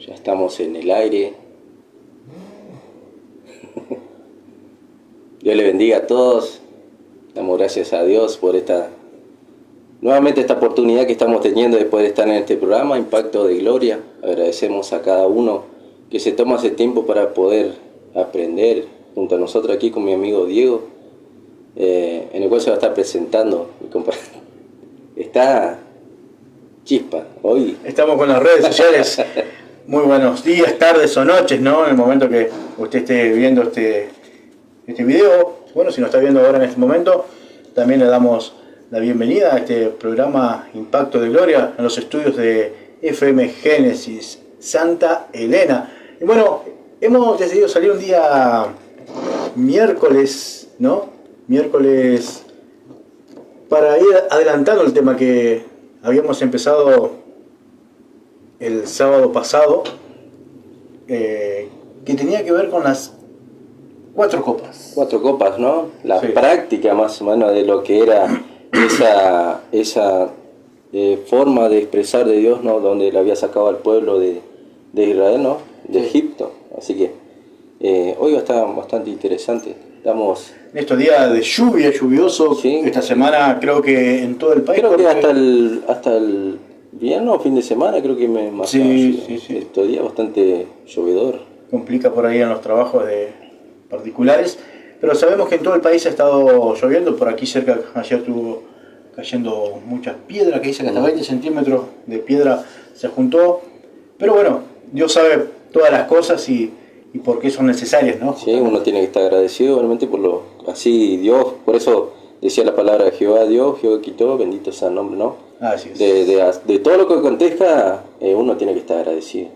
Ya estamos en el aire. Dios le bendiga a todos. Damos gracias a Dios por nuevamente esta oportunidad que estamos teniendo después de estar en este programa, Impacto de Gloria. Agradecemos a cada uno que se toma ese tiempo para poder aprender junto a nosotros aquí con mi amigo Diego, en el cual se va a estar presentando. Está chispa hoy. Estamos con las redes sociales. Muy buenos días, tardes o noches, ¿no? En el momento que usted esté viendo este video. Bueno, si nos está viendo ahora en este momento, también le damos la bienvenida a este programa Impacto de Gloria en los estudios de FM Génesis Santa Elena. Y bueno, hemos decidido salir un día miércoles, ¿no? Miércoles, para ir adelantando el tema que habíamos empezado el sábado pasado, que tenía que ver con las 4 copas. 4 copas, ¿no? La Sí. práctica más o menos de lo que era esa forma de expresar de Dios, ¿no? Donde le había sacado al pueblo de Israel, ¿no? De Sí. Egipto. Así que hoy va a estar bastante interesante. Estamos... En estos días de lluvia, lluvioso, Sí. esta semana creo que en todo el país. Creo que porque- hasta el viernes o fin de semana creo que más Sí. estos días bastante llovedor. complica por ahí en los trabajos de particulares, pero sabemos que en todo el país ha estado lloviendo. Por aquí cerca ayer estuvo cayendo muchas piedras, que dicen que hasta 20 centímetros de piedra se juntó, pero bueno, Dios sabe todas las cosas y por qué son necesarias, ¿no? Sí, uno tiene que estar agradecido obviamente así Dios, por eso decía la palabra de Jehová, Dios, Jehová quitó, bendito sea el nombre, ¿no? Así es. De todo lo que acontezca, uno tiene que estar agradecido.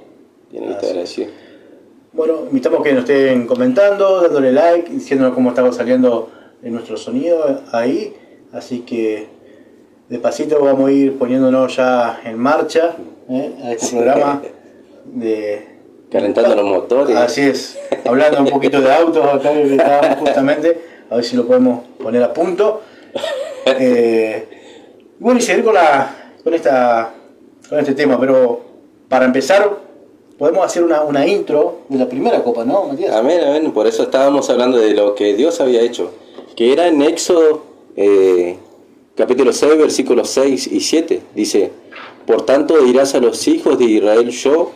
Bueno, invitamos que nos estén comentando, dándole like, diciéndonos cómo estamos saliendo en nuestro sonido ahí. Así que despacito vamos a ir poniéndonos ya en marcha a este programa de... Calentando los motores. Así es, hablando un poquito de autos acá que estábamos justamente, a ver si lo podemos poner a punto. Bueno, y seguir con este tema, pero para empezar podemos hacer una intro de la primera copa, ¿no, Matías? Amén, por eso estábamos hablando de lo que Dios había hecho, que era en Éxodo capítulo 6, versículos 6 y 7, dice: por tanto dirás a los hijos de Israel, yo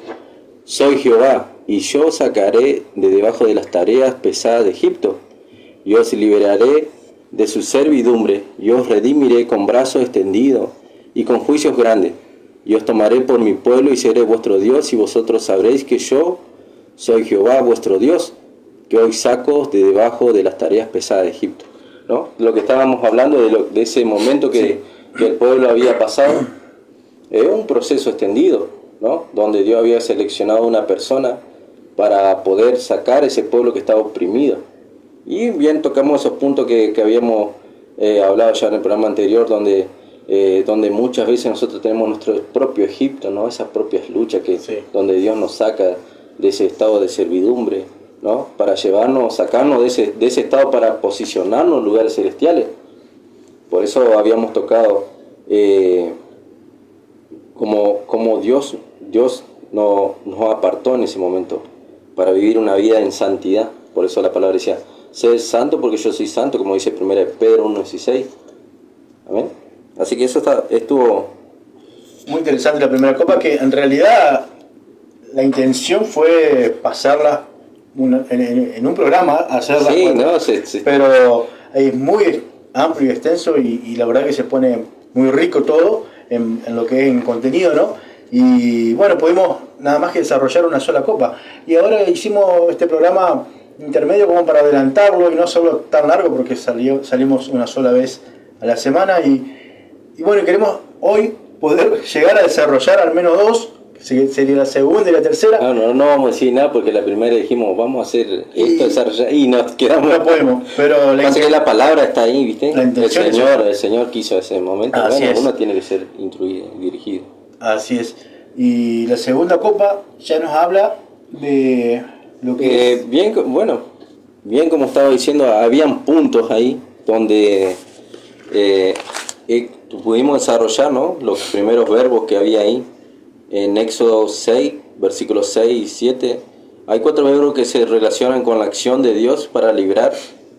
soy Jehová, y yo os sacaré de debajo de las tareas pesadas de Egipto, y os liberaré de su servidumbre, y os redimiré con brazo extendido y con juicios grandes, y os tomaré por mi pueblo y seré vuestro Dios, y vosotros sabréis que yo soy Jehová vuestro Dios, que os saco de debajo de las tareas pesadas de Egipto, ¿no? Lo que estábamos hablando de ese momento que el pueblo había pasado, es un proceso extendido, ¿no? Donde Dios había seleccionado a una persona para poder sacar ese pueblo que estaba oprimido. Y bien, tocamos esos puntos que habíamos hablado ya en el programa anterior, donde muchas veces nosotros tenemos nuestro propio Egipto, ¿no? Esas propias luchas donde Dios nos saca de ese estado de servidumbre, ¿no? Para sacarnos de ese estado, para posicionarnos en lugares celestiales. Por eso habíamos tocado como Dios nos apartó en ese momento para vivir una vida en santidad. Por eso la palabra decía: sed santo porque yo soy santo, como dice 1 Pedro 1:16. Amén. Así que eso estuvo Muy interesante la primera copa, que en realidad la intención fue pasarla en un programa, hacerla. Sí, cuatro, no, sí. Pero es muy amplio y extenso y la verdad que se pone muy rico todo en lo que es en contenido, ¿no? Y bueno, pudimos nada más que desarrollar una sola copa. Y ahora hicimos este programa intermedio como para adelantarlo y no hacerlo tan largo, porque salimos una sola vez a la semana y bueno, queremos hoy poder llegar a desarrollar al menos 2, que sería la segunda y la tercera. No vamos a decir nada porque la primera dijimos vamos a hacer esto, desarrollar, y nos quedamos. No podemos, pero Pasa que la palabra está ahí, ¿viste? La intención el Señor quiso ese momento. Así bueno, es. uno tiene que ser instruido, dirigido. Así es. Y la segunda copa ya nos habla de lo que Bien, bueno, bien como estaba diciendo, habían puntos ahí donde pudimos desarrollar, ¿no?, los primeros verbos que había ahí. En Éxodo 6, versículos 6 y 7, hay 4 verbos que se relacionan con la acción de Dios para librar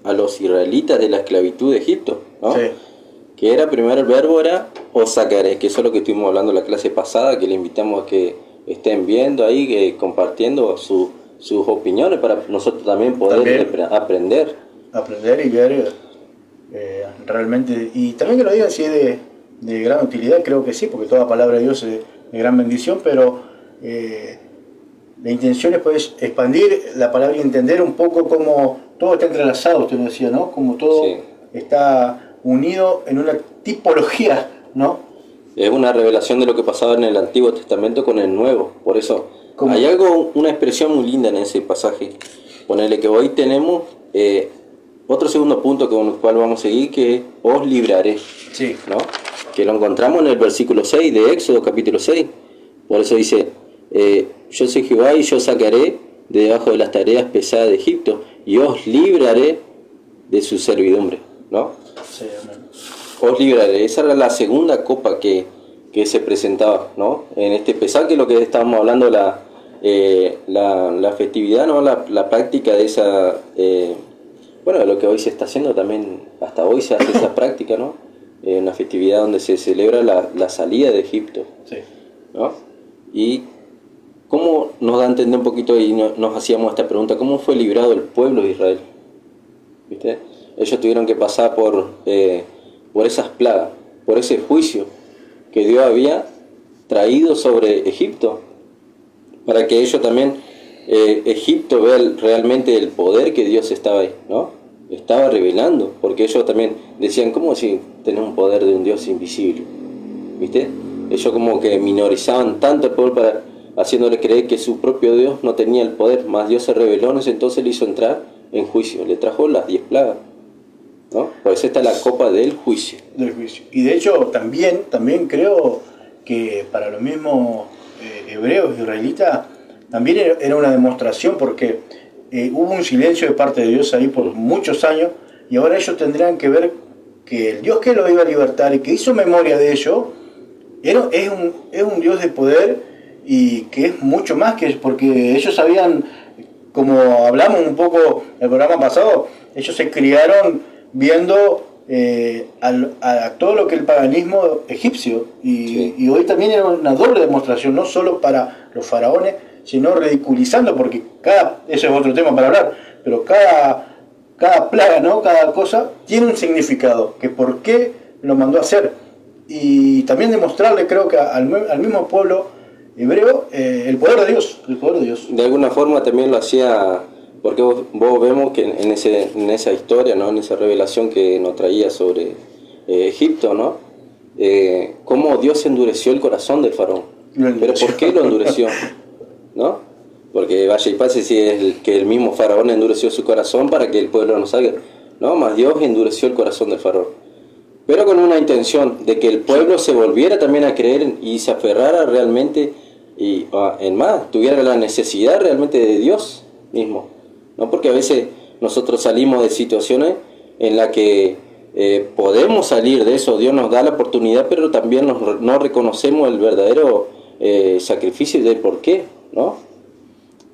a los israelitas de la esclavitud de Egipto, ¿no? Sí. Que era, primero el verbo era os sacaré, que eso es lo que estuvimos hablando en la clase pasada, que le invitamos a que estén viendo ahí, compartiendo sus opiniones para nosotros también poder aprender. Aprender y ver realmente, y también que lo digan si es de gran utilidad, creo que sí, porque toda palabra de Dios es de gran bendición, pero la intención es pues expandir la palabra y entender un poco cómo todo está entrelazado, usted lo decía, ¿no? Como todo Sí. está unido en una tipología, ¿no? Es una revelación de lo que pasaba en el Antiguo Testamento con el Nuevo. Por eso ¿Cómo? hay una expresión muy linda en ese pasaje. Ponerle que hoy tenemos otro segundo punto con el cual vamos a seguir, que os libraré, Sí. ¿no? Que lo encontramos en el versículo 6 de Éxodo capítulo 6. Por eso dice, yo soy Jehová y yo sacaré de debajo de las tareas pesadas de Egipto y os libraré de su servidumbre, ¿no? Sí, amén. Os libraré. Esa era la segunda copa que se presentaba, ¿no? En este pesar, que es lo que estábamos hablando, la festividad, ¿no? La práctica de esa, bueno, de lo que hoy se está haciendo también, hasta hoy se hace esa práctica, ¿no? Una festividad donde se celebra la salida de Egipto, Sí. ¿no? Y cómo nos da a entender un poquito, y nos hacíamos esta pregunta, ¿cómo fue librado el pueblo de Israel? ¿Viste? Ellos tuvieron que pasar por esas plagas, por ese juicio que Dios había traído sobre Egipto, para que ellos también, Egipto vea realmente el poder que Dios estaba ahí, ¿no? Estaba revelando, porque ellos también decían, ¿cómo si tenemos un poder de un Dios invisible? ¿Viste? Ellos como que minorizaban tanto el poder, haciéndole creer que su propio Dios no tenía el poder, más Dios se reveló, entonces le hizo entrar en juicio, le trajo las 10 plagas, ¿no? Por eso está la copa del juicio. Del juicio. Y de hecho también creo que para los mismos hebreos israelitas también era una demostración, porque hubo un silencio de parte de Dios ahí por muchos años, y ahora ellos tendrían que ver que el Dios que los iba a libertar y que hizo memoria de ellos es un Dios de poder, y que es mucho más que, porque ellos sabían, como hablamos un poco en el programa pasado, ellos se criaron viendo a todo lo que el paganismo egipcio, Sí. y hoy también era una doble demostración, no solo para los faraones, sino ridiculizando, porque ese es otro tema para hablar, pero cada plaga, ¿no? Cada cosa tiene un significado, que por qué lo mandó a hacer, y también demostrarle, creo que al mismo pueblo hebreo, el poder de Dios, De alguna forma también lo hacía, porque vos vemos que en esa historia, ¿no? En esa revelación que nos traía sobre Egipto, ¿no? Cómo Dios endureció el corazón del faraón. Pero ¿por qué lo endureció? ¿No? Porque vaya y pase si es que el mismo faraón endureció su corazón para que el pueblo no salga. No, más Dios endureció el corazón del faraón. Pero con una intención de que el pueblo se volviera también a creer y se aferrara realmente, y en más, tuviera la necesidad realmente de Dios mismo, ¿no? Porque a veces nosotros salimos de situaciones en las que podemos salir de eso, Dios nos da la oportunidad, pero también no reconocemos el verdadero sacrificio del por qué, ¿no?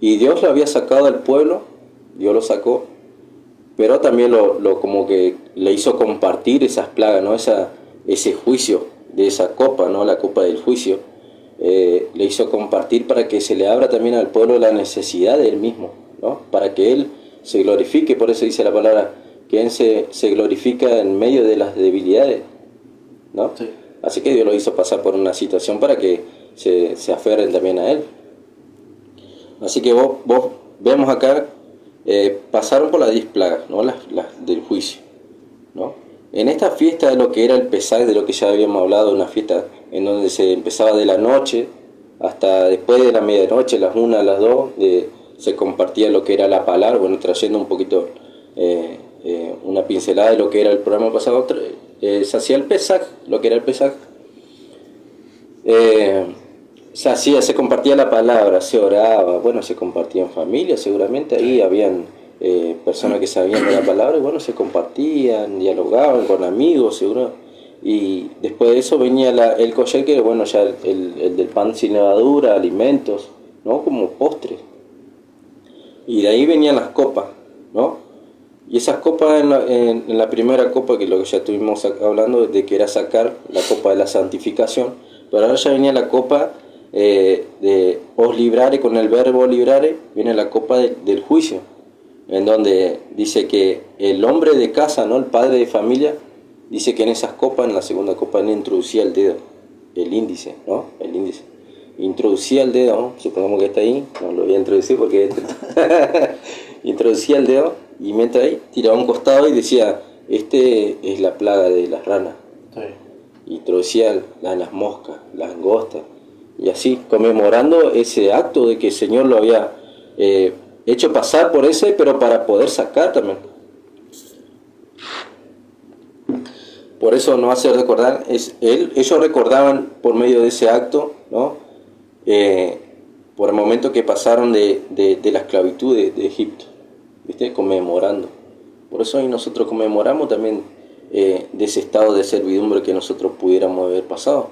Y Dios lo había sacado al pueblo, Dios lo sacó, pero también lo como que le hizo compartir esas plagas, ¿no? Ese juicio de esa copa, ¿no? La copa del juicio. Le hizo compartir para que se le abra también al pueblo la necesidad de él mismo, ¿no? Para que él se glorifique. Por eso dice la palabra que él se glorifica en medio de las debilidades, ¿no? Sí. Así que Dios lo hizo pasar por una situación para que se aferren también a él. Así que vos vemos acá, pasaron por las 10 plagas, ¿no? Las del juicio, ¿no? En esta fiesta de lo que era el Pesaj, de lo que ya habíamos hablado, una fiesta en donde se empezaba de la noche hasta después de la medianoche, las 1, las 2, se compartía lo que era la palabra, bueno, trayendo un poquito una pincelada de lo que era el programa pasado, se hacía el Pesaj, lo que era el Pesaj. Se compartía la palabra, se oraba, bueno, se compartía en familia, seguramente ahí habían personas que sabían de la palabra, y bueno, se compartían, dialogaban con amigos, seguro. Y después de eso venía el kosher, que bueno, ya el del pan sin levadura, alimentos, ¿no? Como postre. Y de ahí venían las copas, ¿no? Y esas copas, en la primera copa, que lo que ya estuvimos hablando, de que era sacar la copa de la santificación, pero ahora ya venía la copa de os librare, con el verbo librare, viene la copa del juicio, en donde dice que el hombre de casa, ¿no? El padre de familia, dice que en esas copas, en la segunda copa, él introducía el dedo, el índice, ¿no? El índice. Introducía el dedo, ¿no? Supongamos que está ahí, no lo voy a introducir porque introducía el dedo y mientras ahí tiraba un costado y decía, este es la plaga de las ranas. Sí. Introducía las moscas, las langostas, y así, conmemorando ese acto de que el Señor lo había hecho pasar por ese, pero para poder sacar también. Por eso nos hace recordar, ellos recordaban por medio de ese acto, ¿no? Por el momento que pasaron de la esclavitud de Egipto, ¿viste? Conmemorando. Por eso hoy nosotros conmemoramos también de ese estado de servidumbre que nosotros pudiéramos haber pasado.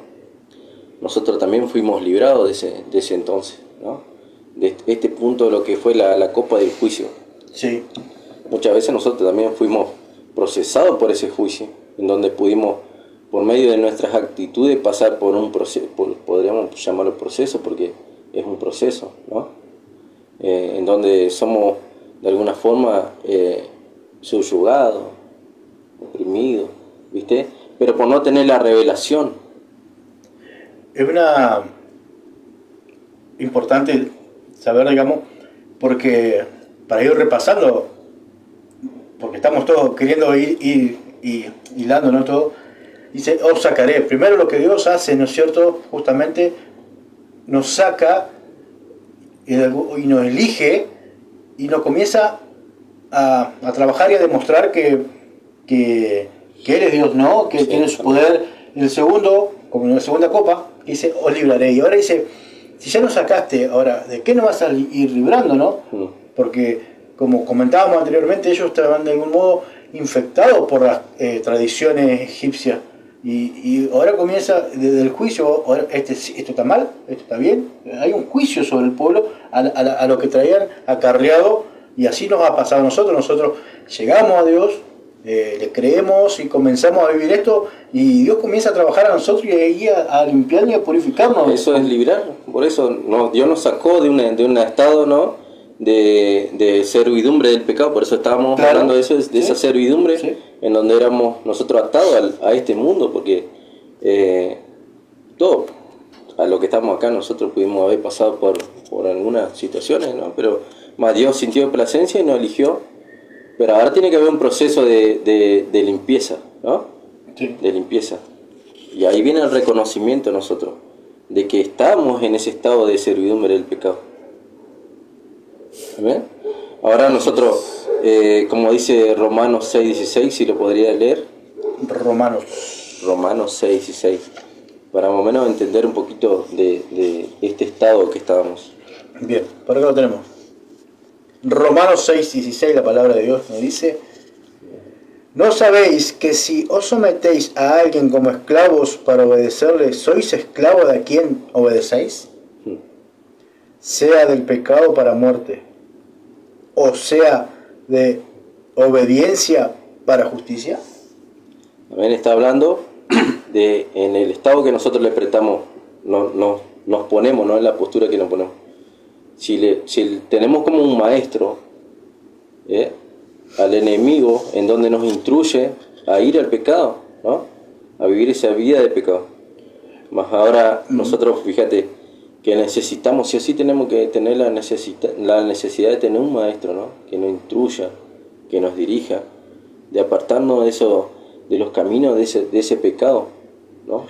Nosotros también fuimos librados de ese entonces, ¿no? De este punto de lo que fue la copa del juicio. Sí. Muchas veces nosotros también fuimos procesados por ese juicio, en donde pudimos, por medio de nuestras actitudes, pasar por un proceso, podríamos llamarlo proceso, porque es un proceso, ¿no? En donde somos de alguna forma subyugados, oprimidos, ¿viste? Pero por no tener la revelación. Es una importante saber, digamos, porque para ir repasando, porque estamos todos queriendo ir hilando, ¿no? Todo. Dice, os sacaré. Primero lo que Dios hace, ¿no es cierto? Justamente nos saca y nos elige y nos comienza a trabajar y a demostrar que Él es Dios, ¿no? Que tiene su poder. En el segundo, como en la segunda copa, dice, os libraré. Y ahora dice, si ya nos sacaste, ahora, ¿de qué nos vas a ir librando, no? Porque, como comentábamos anteriormente, ellos estaban de algún modo infectados por las tradiciones egipcias. Y ahora comienza desde el juicio, ahora, esto está mal, esto está bien. Hay un juicio sobre el pueblo a lo que traían acarreado, y así nos ha pasado a nosotros. Nosotros llegamos a Dios, le creemos y comenzamos a vivir esto, y Dios comienza a trabajar a nosotros y ahí a limpiarnos y a purificarnos. Eso es librar, por eso Dios nos sacó de un estado, ¿no? de servidumbre del pecado, por eso estábamos hablando de eso, de esa servidumbre, en donde éramos nosotros atados a este mundo, porque todo, a lo que estamos acá, nosotros pudimos haber pasado por algunas situaciones, ¿no? Pero más Dios sintió placencia y nos eligió, pero ahora tiene que haber un proceso de limpieza, ¿no? Sí. De limpieza, y ahí viene el reconocimiento de nosotros, de que estamos en ese estado de servidumbre del pecado. ¿Amén? Ahora nosotros, como dice Romanos 6:16, si lo podría leer. Romanos 6:16, para más o menos entender un poquito de este estado que estábamos. Bien, por acá lo tenemos. Romanos 6:16, la palabra de Dios nos dice: ¿no sabéis que si os sometéis a alguien como esclavos para obedecerle, sois esclavos de quien obedecéis? Sea del pecado para muerte, o sea de obediencia para justicia. También está hablando de en el estado que nosotros le prestamos, nos ponemos, no en la postura que nos ponemos. Si tenemos como un maestro al enemigo, en donde nos instruye a ir al pecado, ¿no? A vivir esa vida de pecado. Más ahora nosotros, fíjate, que necesitamos, sí o sí tenemos que tener la necesidad de tener un maestro, ¿no? Que nos instruya, que nos dirija, de apartarnos de los caminos de ese pecado, ¿no?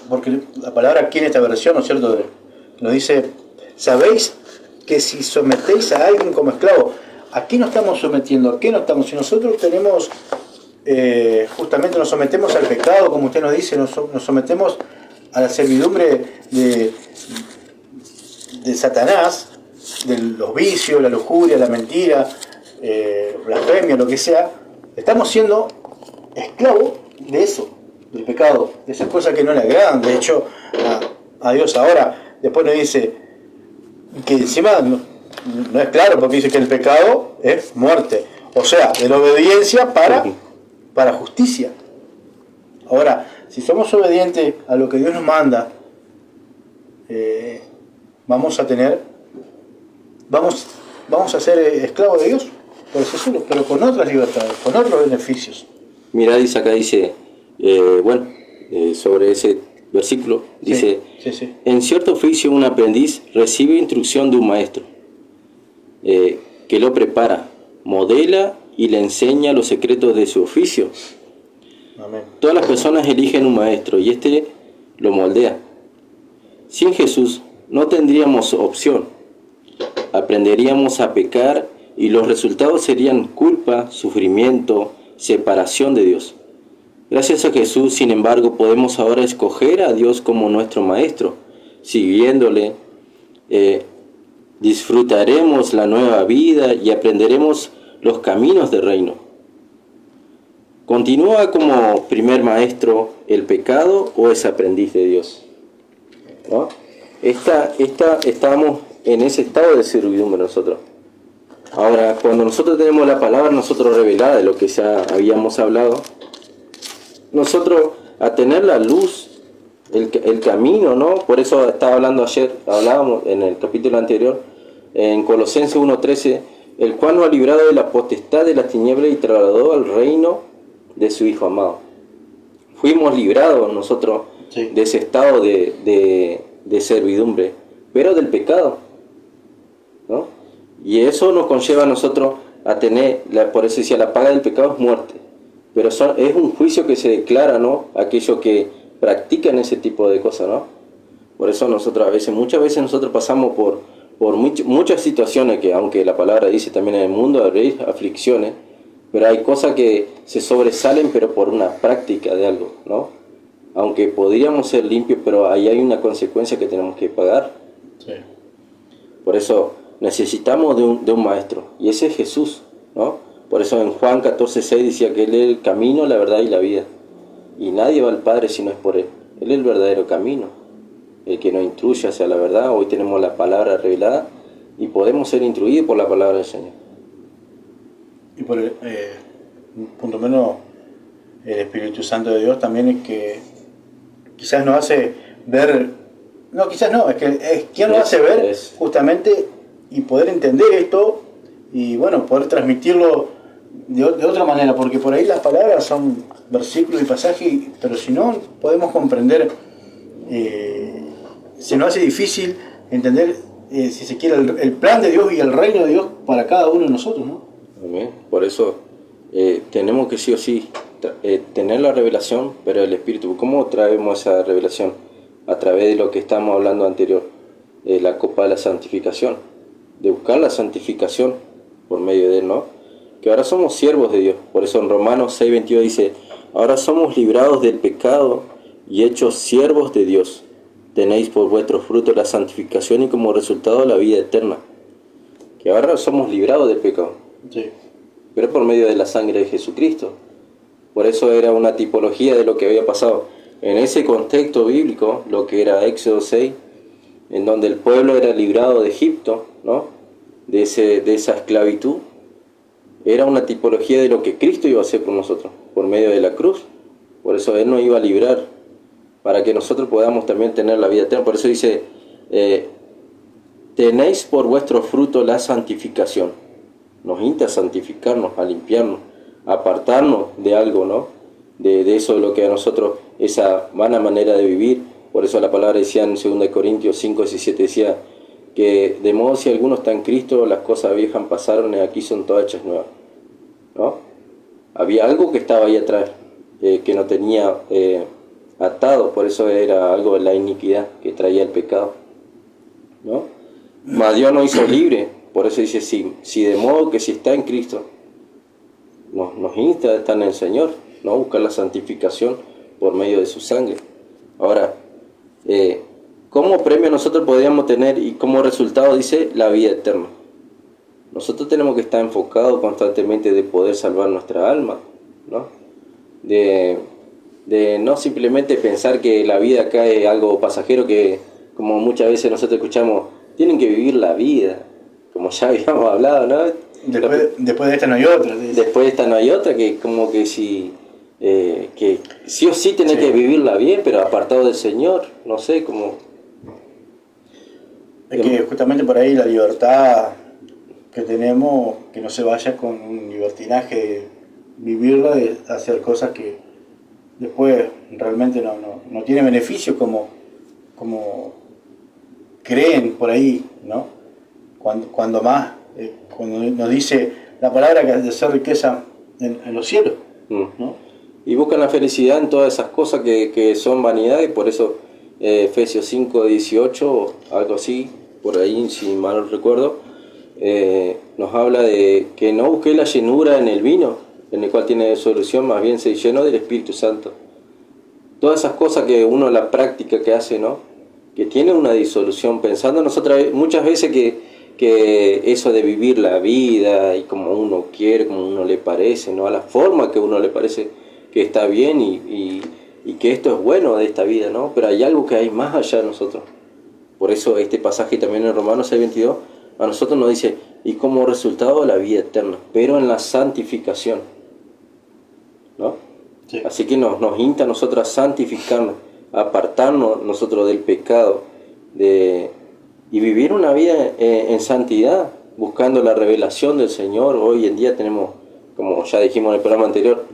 Porque la palabra aquí en esta versión, ¿no es cierto?, nos dice: sabéis que si sometéis a alguien como esclavo, ¿a qué nos estamos sometiendo? ¿A qué no estamos? Si nosotros tenemos, justamente nos sometemos al pecado, como usted nos dice, nos sometemos a la servidumbre de Satanás, de los vicios, la lujuria, la mentira, blasfemia, lo que sea, estamos siendo esclavos de eso, del pecado, de esas cosas que no le agradan. De hecho, a Dios ahora, después nos dice que encima no es claro, porque dice que el pecado es muerte, o sea, de la obediencia para justicia. Ahora, si somos obedientes a lo que Dios nos manda, vamos a ser esclavos de Dios, por eso solo, pero con otras libertades, con otros beneficios. Mirá, dice acá, dice, sobre ese versículo, dice, sí. En cierto oficio un aprendiz recibe instrucción de un maestro, que lo prepara, modela y le enseña los secretos de su oficio. Amén. Todas las personas eligen un maestro y éste lo moldea. Sin Jesús no tendríamos opción. Aprenderíamos a pecar y los resultados serían culpa, sufrimiento, separación de Dios. Gracias a Jesús, sin embargo, podemos ahora escoger a Dios como nuestro maestro. Siguiéndole, disfrutaremos la nueva vida y aprenderemos los caminos del reino. ¿Continúa como primer maestro el pecado o es aprendiz de Dios? ¿No? Estamos en ese estado de servidumbre nosotros. Ahora, cuando nosotros tenemos la palabra nosotros revelada de lo que ya habíamos hablado, nosotros a tener la luz, el camino, ¿no? Por eso estaba hablando ayer, hablábamos en el capítulo anterior, en Colosenses 1:13, el cual nos ha librado de la potestad de las tinieblas y trasladó al reino de su Hijo amado. Fuimos librados nosotros de ese estado de servidumbre, pero del pecado, ¿no? Y eso nos conlleva a nosotros a tener, por eso decía, la paga del pecado es muerte, pero es un juicio que se declara, ¿no? Aquellos que practican ese tipo de cosas, ¿no? Por eso nosotros muchas veces nosotros pasamos por muchas situaciones que, aunque la palabra dice también en el mundo habréis aflicciones, pero hay cosas que se sobresalen pero por una práctica de algo, ¿no? Aunque podríamos ser limpios, pero ahí hay una consecuencia que tenemos que pagar. Sí. Por eso necesitamos de un maestro, y ese es Jesús, ¿no? Por eso en Juan 14:6 decía que Él es el camino, la verdad y la vida, y nadie va al Padre si no es por Él. Él es el verdadero camino, el que nos instruye hacia la verdad. Hoy tenemos la palabra revelada y podemos ser instruidos por la palabra del Señor. Y por punto menos el Espíritu Santo de Dios también es que quizás nos hace ver, no, quizás no, es quien nos hace ver justamente y poder entender esto y bueno, poder transmitirlo de otra manera, porque por ahí las palabras son versículos y pasajes, pero si no podemos comprender, se nos hace difícil entender, si se quiere, el plan de Dios y el reino de Dios para cada uno de nosotros, ¿no? Amén. Por eso tenemos que sí o sí tener la revelación, pero el Espíritu. ¿Cómo traemos esa revelación? A través de lo que estamos hablando anterior, la copa de la santificación, de buscar la santificación por medio de Él, ¿no? Que ahora somos siervos de Dios. Por eso en Romanos 6:22 dice, ahora somos librados del pecado y hechos siervos de Dios. Tenéis por vuestro fruto la santificación y como resultado la vida eterna. Que ahora somos librados del pecado. Sí. Pero por medio de la sangre de Jesucristo. Por eso era una tipología de lo que había pasado. En ese contexto bíblico, lo que era Éxodo 6, en donde el pueblo era librado de Egipto, ¿no? De esa esclavitud, era una tipología de lo que Cristo iba a hacer por nosotros, por medio de la cruz. Por eso Él nos iba a librar, para que nosotros podamos también tener la vida eterna. Por eso dice, tenéis por vuestro fruto la santificación. Nos insta a santificarnos, a limpiarnos, a apartarnos de algo, ¿no? De eso, de lo que a nosotros, esa vana manera de vivir. Por eso la palabra decía en 2 Corintios 5:17, decía que de modo si alguno está en Cristo, las cosas viejas pasaron y aquí son todas hechas nuevas, ¿no? Había algo que estaba ahí atrás, que no tenía atado, por eso era algo de la iniquidad que traía el pecado, ¿no? Mas Dios nos hizo libre. Por eso dice, si de modo que si está en Cristo, nos insta a estar en el Señor, ¿no? Buscar la santificación por medio de su sangre. Ahora, ¿cómo premio nosotros podríamos tener y como resultado dice la vida eterna? nosotros tenemos que estar enfocados constantemente de poder salvar nuestra alma, ¿no? De no simplemente pensar que la vida acá es algo pasajero, que como muchas veces nosotros escuchamos, tienen que vivir la vida, como ya habíamos hablado, ¿no? Después de esta no hay otra. Después de esta no hay otra, que como que que sí o sí tenés que vivirla bien, pero apartado del Señor, no sé, como... Es que justamente por ahí la libertad que tenemos, que no se vaya con un libertinaje de vivirla, de hacer cosas que después realmente no tiene beneficios como creen por ahí, ¿no? Cuando más, cuando nos dice la palabra que de hacer riqueza en los cielos, ¿no? Y buscan la felicidad en todas esas cosas que son vanidad, y por eso Efesios 5:18, algo así, por ahí, si mal no recuerdo, nos habla de que no busqué la llenura en el vino, en el cual tiene solución, más bien se llenó del Espíritu Santo. Todas esas cosas que uno, la práctica que hace, ¿no? Que tiene una disolución, pensando nosotras muchas veces que eso de vivir la vida y como uno quiere, como uno le parece, ¿no? A la forma que uno le parece que está bien y que esto es bueno de esta vida, ¿no? Pero hay algo que hay más allá de nosotros. Por eso este pasaje también en Romanos 6:22 a nosotros nos dice, y como resultado la vida eterna, pero en la santificación, ¿no? Sí. Así que nos insta a nosotros a santificarnos, a apartarnos nosotros del pecado, y vivir una vida en santidad, buscando la revelación del Señor. Hoy en día tenemos, como ya dijimos en el programa anterior,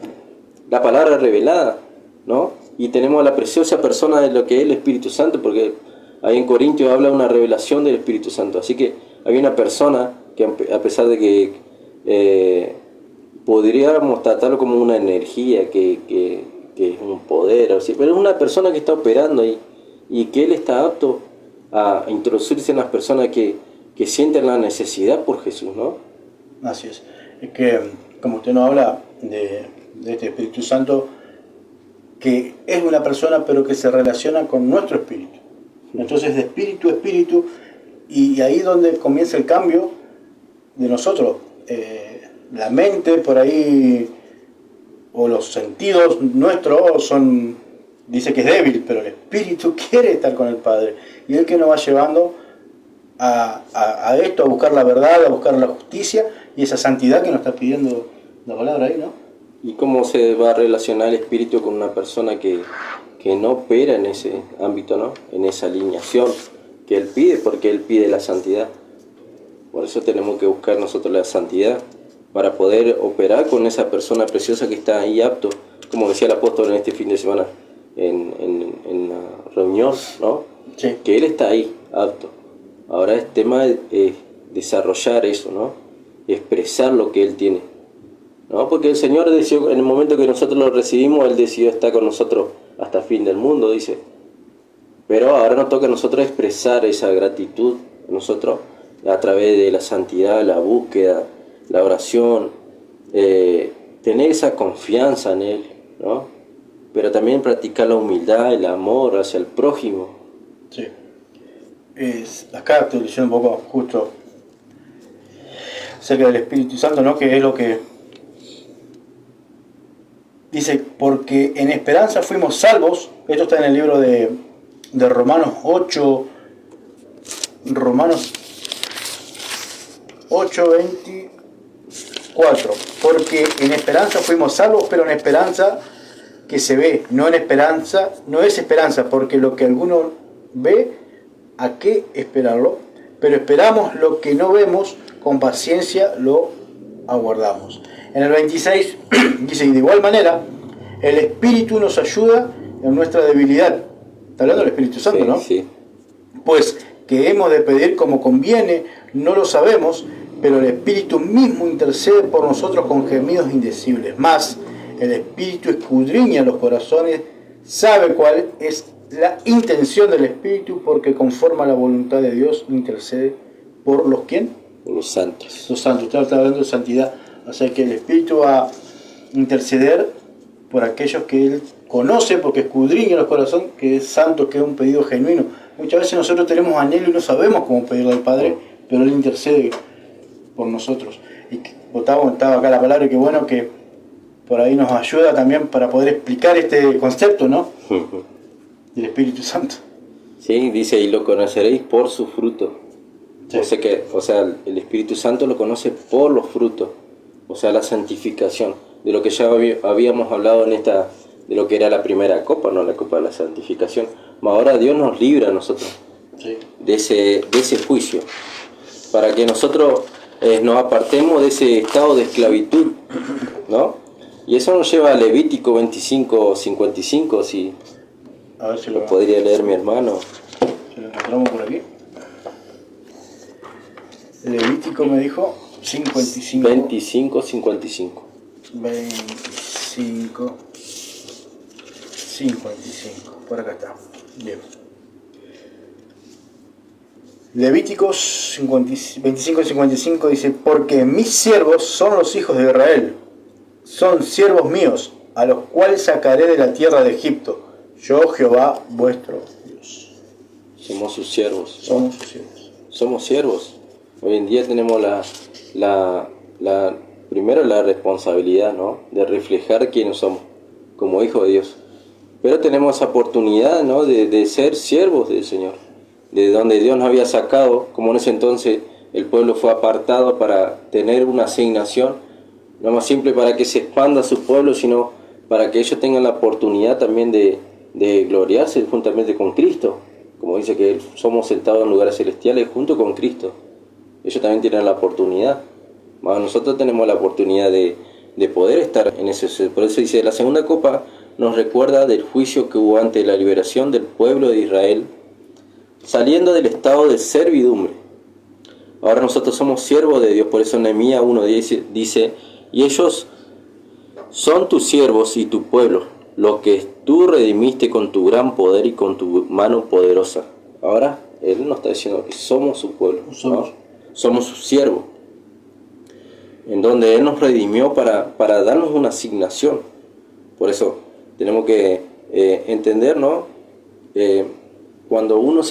la palabra revelada, ¿no? Y tenemos la preciosa persona de lo que es el Espíritu Santo, porque ahí en Corintios habla de una revelación del Espíritu Santo. Así que hay una persona que, a pesar de que podríamos tratarlo como una energía, que es un poder, así, pero es una persona que está operando ahí, y que Él está apto a introducirse en las personas que sienten la necesidad por Jesús, ¿no? Así es. Es que, como usted nos habla de este Espíritu Santo, que es una persona pero que se relaciona con nuestro espíritu. Entonces, de espíritu a espíritu, y ahí es donde comienza el cambio de nosotros. La mente por ahí, o los sentidos nuestros dice que es débil, pero el espíritu quiere estar con el Padre, y es que nos va llevando a esto, a buscar la verdad, a buscar la justicia y esa santidad que nos está pidiendo la palabra ahí, ¿no? ¿Y cómo se va a relacionar el espíritu con una persona que no opera en ese ámbito, ¿no? En esa alineación que Él pide, porque Él pide la santidad? Por eso tenemos que buscar nosotros la santidad, para poder operar con esa persona preciosa que está ahí apto, como decía el apóstol en este fin de semana en la reunión, ¿no? Sí. Que Él está ahí apto. Ahora es tema de desarrollar eso, ¿no? Expresar lo que Él tiene, ¿no? Porque el Señor decidió, en el momento que nosotros lo recibimos, Él decidió estar con nosotros hasta el fin del mundo, dice. Pero ahora nos toca a nosotros expresar esa gratitud, nosotros, a través de la santidad, la búsqueda, la oración, tener esa confianza en Él, ¿no? Pero también practicar la humildad, el amor hacia el prójimo. Sí. Acá estoy diciendo un poco justo acerca del Espíritu Santo, ¿no? Que es lo que dice, porque en esperanza fuimos salvos. Esto está en el libro de Romanos 8, Romanos 8:24. Porque en esperanza fuimos salvos, pero en esperanza que se ve, no en esperanza, no es esperanza, porque lo que alguno ve, ¿a qué esperarlo? Pero esperamos lo que no vemos, con paciencia lo aguardamos. En el 26 dice, y de igual manera, el Espíritu nos ayuda en nuestra debilidad. Está hablando del Espíritu Santo, sí, ¿no? Sí. Pues que hemos de pedir como conviene, no lo sabemos, pero el Espíritu mismo intercede por nosotros con gemidos indecibles. Más, el Espíritu escudriña los corazones, sabe cuál es la intención del Espíritu, porque conforme a la voluntad de Dios intercede por los ¿quién? Por los santos. Los santos. Usted está hablando de santidad. O sea que el Espíritu va a interceder por aquellos que Él conoce, porque escudriña los corazones, que es santo, que es un pedido genuino. Muchas veces nosotros tenemos anhelo y no sabemos cómo pedirle al Padre, pero Él intercede por nosotros. Y estaba acá la palabra, y qué bueno que por ahí nos ayuda también para poder explicar este concepto, ¿no? Del Espíritu Santo. Sí, dice, y lo conoceréis por su fruto. Sí. O sea, el Espíritu Santo lo conoce por los frutos, o sea, la santificación, de lo que ya habíamos hablado de lo que era la primera copa, no la copa de la santificación. Ahora Dios nos libra a nosotros de ese juicio, para que nosotros nos apartemos de ese estado de esclavitud, ¿no? Y eso nos lleva a Levítico 25:55, si A ver si lo podría leer mi hermano. Si lo encontramos por aquí. Levítico me dijo 55. 25:55. 55. Por acá está. Bien. Levíticos 25:55 dice: porque mis siervos son los hijos de Israel, son siervos míos, a los cuales sacaré de la tierra de Egipto. Yo, Jehová, vuestro Dios. Somos sus siervos. Somos sus siervos. Somos siervos. Hoy en día tenemos primero la responsabilidad, ¿no?, de reflejar quiénes somos como hijos de Dios. Pero tenemos esa oportunidad, ¿no?, de ser siervos del Señor, de donde Dios nos había sacado, como en ese entonces el pueblo fue apartado para tener una asignación, no más simple para que se expanda su pueblo, sino para que ellos tengan la oportunidad también de gloriarse juntamente con Cristo, como dice que somos sentados en lugares celestiales junto con Cristo. Ellos también tienen la oportunidad. Nosotros tenemos la oportunidad de poder estar en ese. Por eso dice, la segunda copa nos recuerda del juicio que hubo ante la liberación del pueblo de Israel, saliendo del estado de servidumbre. Ahora nosotros somos siervos de Dios, por eso Nehemías 1:10 dice, y ellos son tus siervos y tu pueblo, lo que tú redimiste con tu gran poder y con tu mano poderosa. Ahora Él nos está diciendo que somos su pueblo, ¿no? Somos sus siervos, en donde Él nos redimió para darnos una asignación. Por eso tenemos que entender, ¿no?, cuando uno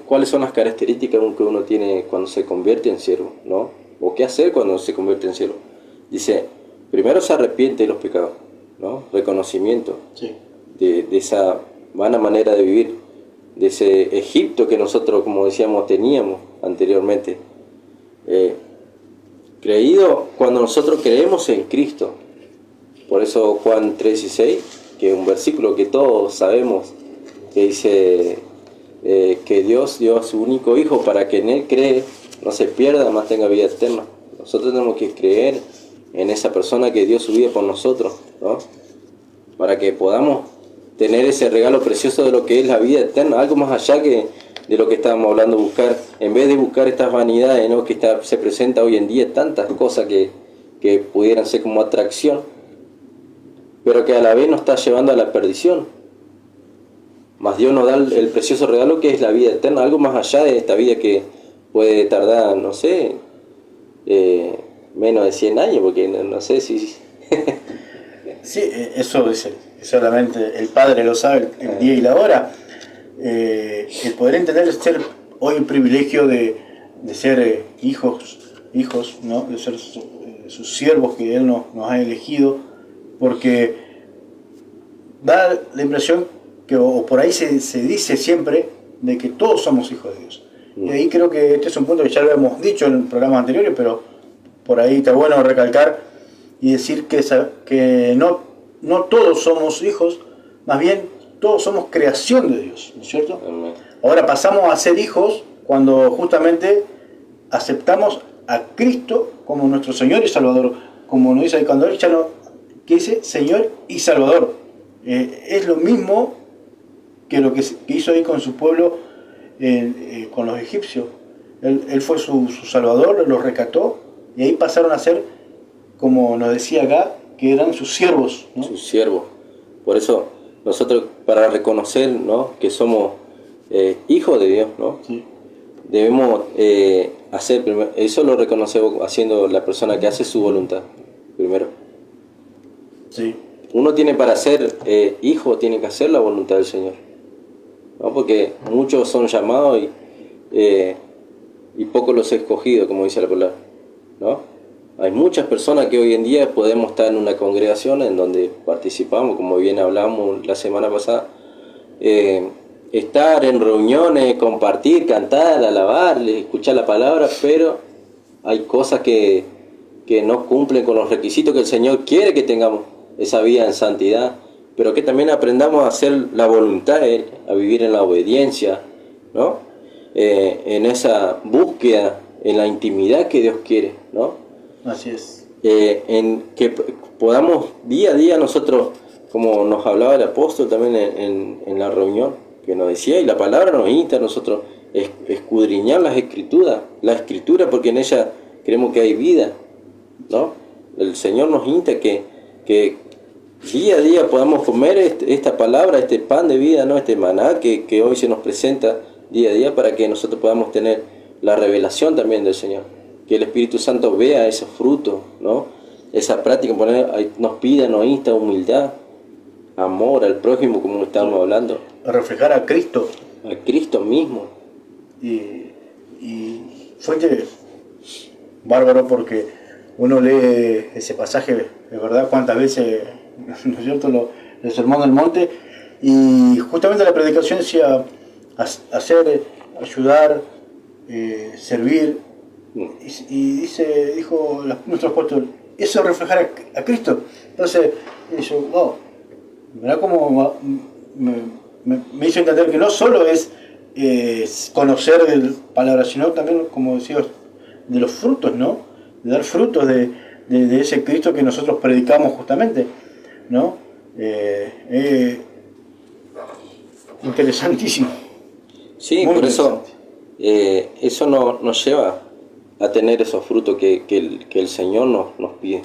cuáles son las características que uno tiene cuando se convierte en siervo, ¿no? O qué hacer cuando se convierte en siervo. Dice, primero se arrepiente de los pecados, ¿no? Reconocimiento de esa vana manera de vivir, de ese Egipto que nosotros, como decíamos, teníamos anteriormente. Creído cuando nosotros creemos en Cristo. Por eso Juan 3:16, que es un versículo que todos sabemos, que dice que Dios dio a su único Hijo para que en Él cree, no se pierda, más tenga vida eterna. Nosotros tenemos que creer en esa persona que dio su vida por nosotros, ¿no?, para que podamos tener ese regalo precioso de lo que es la vida eterna, algo más allá que de lo que estábamos hablando, buscar, en vez de buscar estas vanidades, ¿no?, que se presenta hoy en día, tantas cosas que pudieran ser como atracción, pero que a la vez nos está llevando a la perdición. Más Dios nos da el precioso regalo que es la vida eterna, algo más allá de esta vida que puede tardar, no sé, menos de 100 años, porque no sé si... Sí, eso es solamente el Padre lo sabe, el día y la hora. El poder entender, ser hoy el privilegio de ser hijos, ¿no?, de ser sus siervos que Él nos ha elegido, porque da la impresión que, o por ahí se dice siempre, de que todos somos hijos de Dios. Y ahí creo que este es un punto que ya lo hemos dicho en programas anteriores, pero por ahí está bueno recalcar y decir que no todos somos hijos, más bien todos somos creación de Dios, ¿no es cierto? Amén. Ahora pasamos a ser hijos cuando justamente aceptamos a Cristo como nuestro Señor y Salvador, como nos dice ahí cuando Él ya no, que dice Señor y Salvador. Es lo mismo que lo que hizo ahí con su pueblo, con los egipcios. Él fue su Salvador, los rescató, y ahí pasaron a ser, como nos decía acá, que eran sus siervos, ¿no? Sus siervos. Por eso nosotros, para reconocer, ¿no?, que somos hijos de Dios, ¿no?, Sí. debemos hacer primero, eso lo reconocemos haciendo la persona que hace su voluntad primero. Sí. Uno tiene, para ser hijo, tiene que hacer la voluntad del Señor, ¿no?, porque muchos son llamados y pocos los escogidos, como dice la palabra. ¿no? Hay muchas personas que hoy en día podemos estar en una congregación en donde participamos, como bien hablamos la semana pasada, estar en reuniones, compartir, cantar, alabar, escuchar la palabra, pero hay cosas que no cumplen con los requisitos que el Señor quiere que tengamos, esa vida en santidad, pero que también aprendamos a hacer la voluntad de Él, a vivir en la obediencia, ¿no? En esa búsqueda, en la intimidad que Dios quiere, ¿no? Así es. En que podamos día a día nosotros, como nos hablaba el apóstol también en la reunión, que nos decía, y la palabra nos insta a nosotros, escudriñar la escritura, porque en ella creemos que hay vida, ¿no? El Señor nos insta que día a día podamos comer esta palabra, este pan de vida, ¿no? Este maná que hoy se nos presenta día a día, para que nosotros podamos tener la revelación también del Señor, que el Espíritu Santo vea esos frutos, ¿no? Esa práctica, nos pide, nos insta humildad, amor al prójimo, como estábamos hablando, A reflejar a Cristo. a Cristo mismo. Y fue bárbaro, porque uno lee ese pasaje, de verdad, cuántas veces, ¿no es cierto?, el Sermón del Monte, y justamente la predicación decía hacer, ayudar, servir, y dijo nuestro apóstol, eso es reflejar a Cristo. Entonces, yo, wow, mirá cómo me hizo entender que no solo es conocer de palabras, sino también, como decías, de los frutos, ¿no? De dar frutos de ese Cristo que nosotros predicamos justamente, ¿no? Interesantísimo. Sí, Muy por eso interesante. eso nos lleva a tener esos frutos que el Señor nos pide,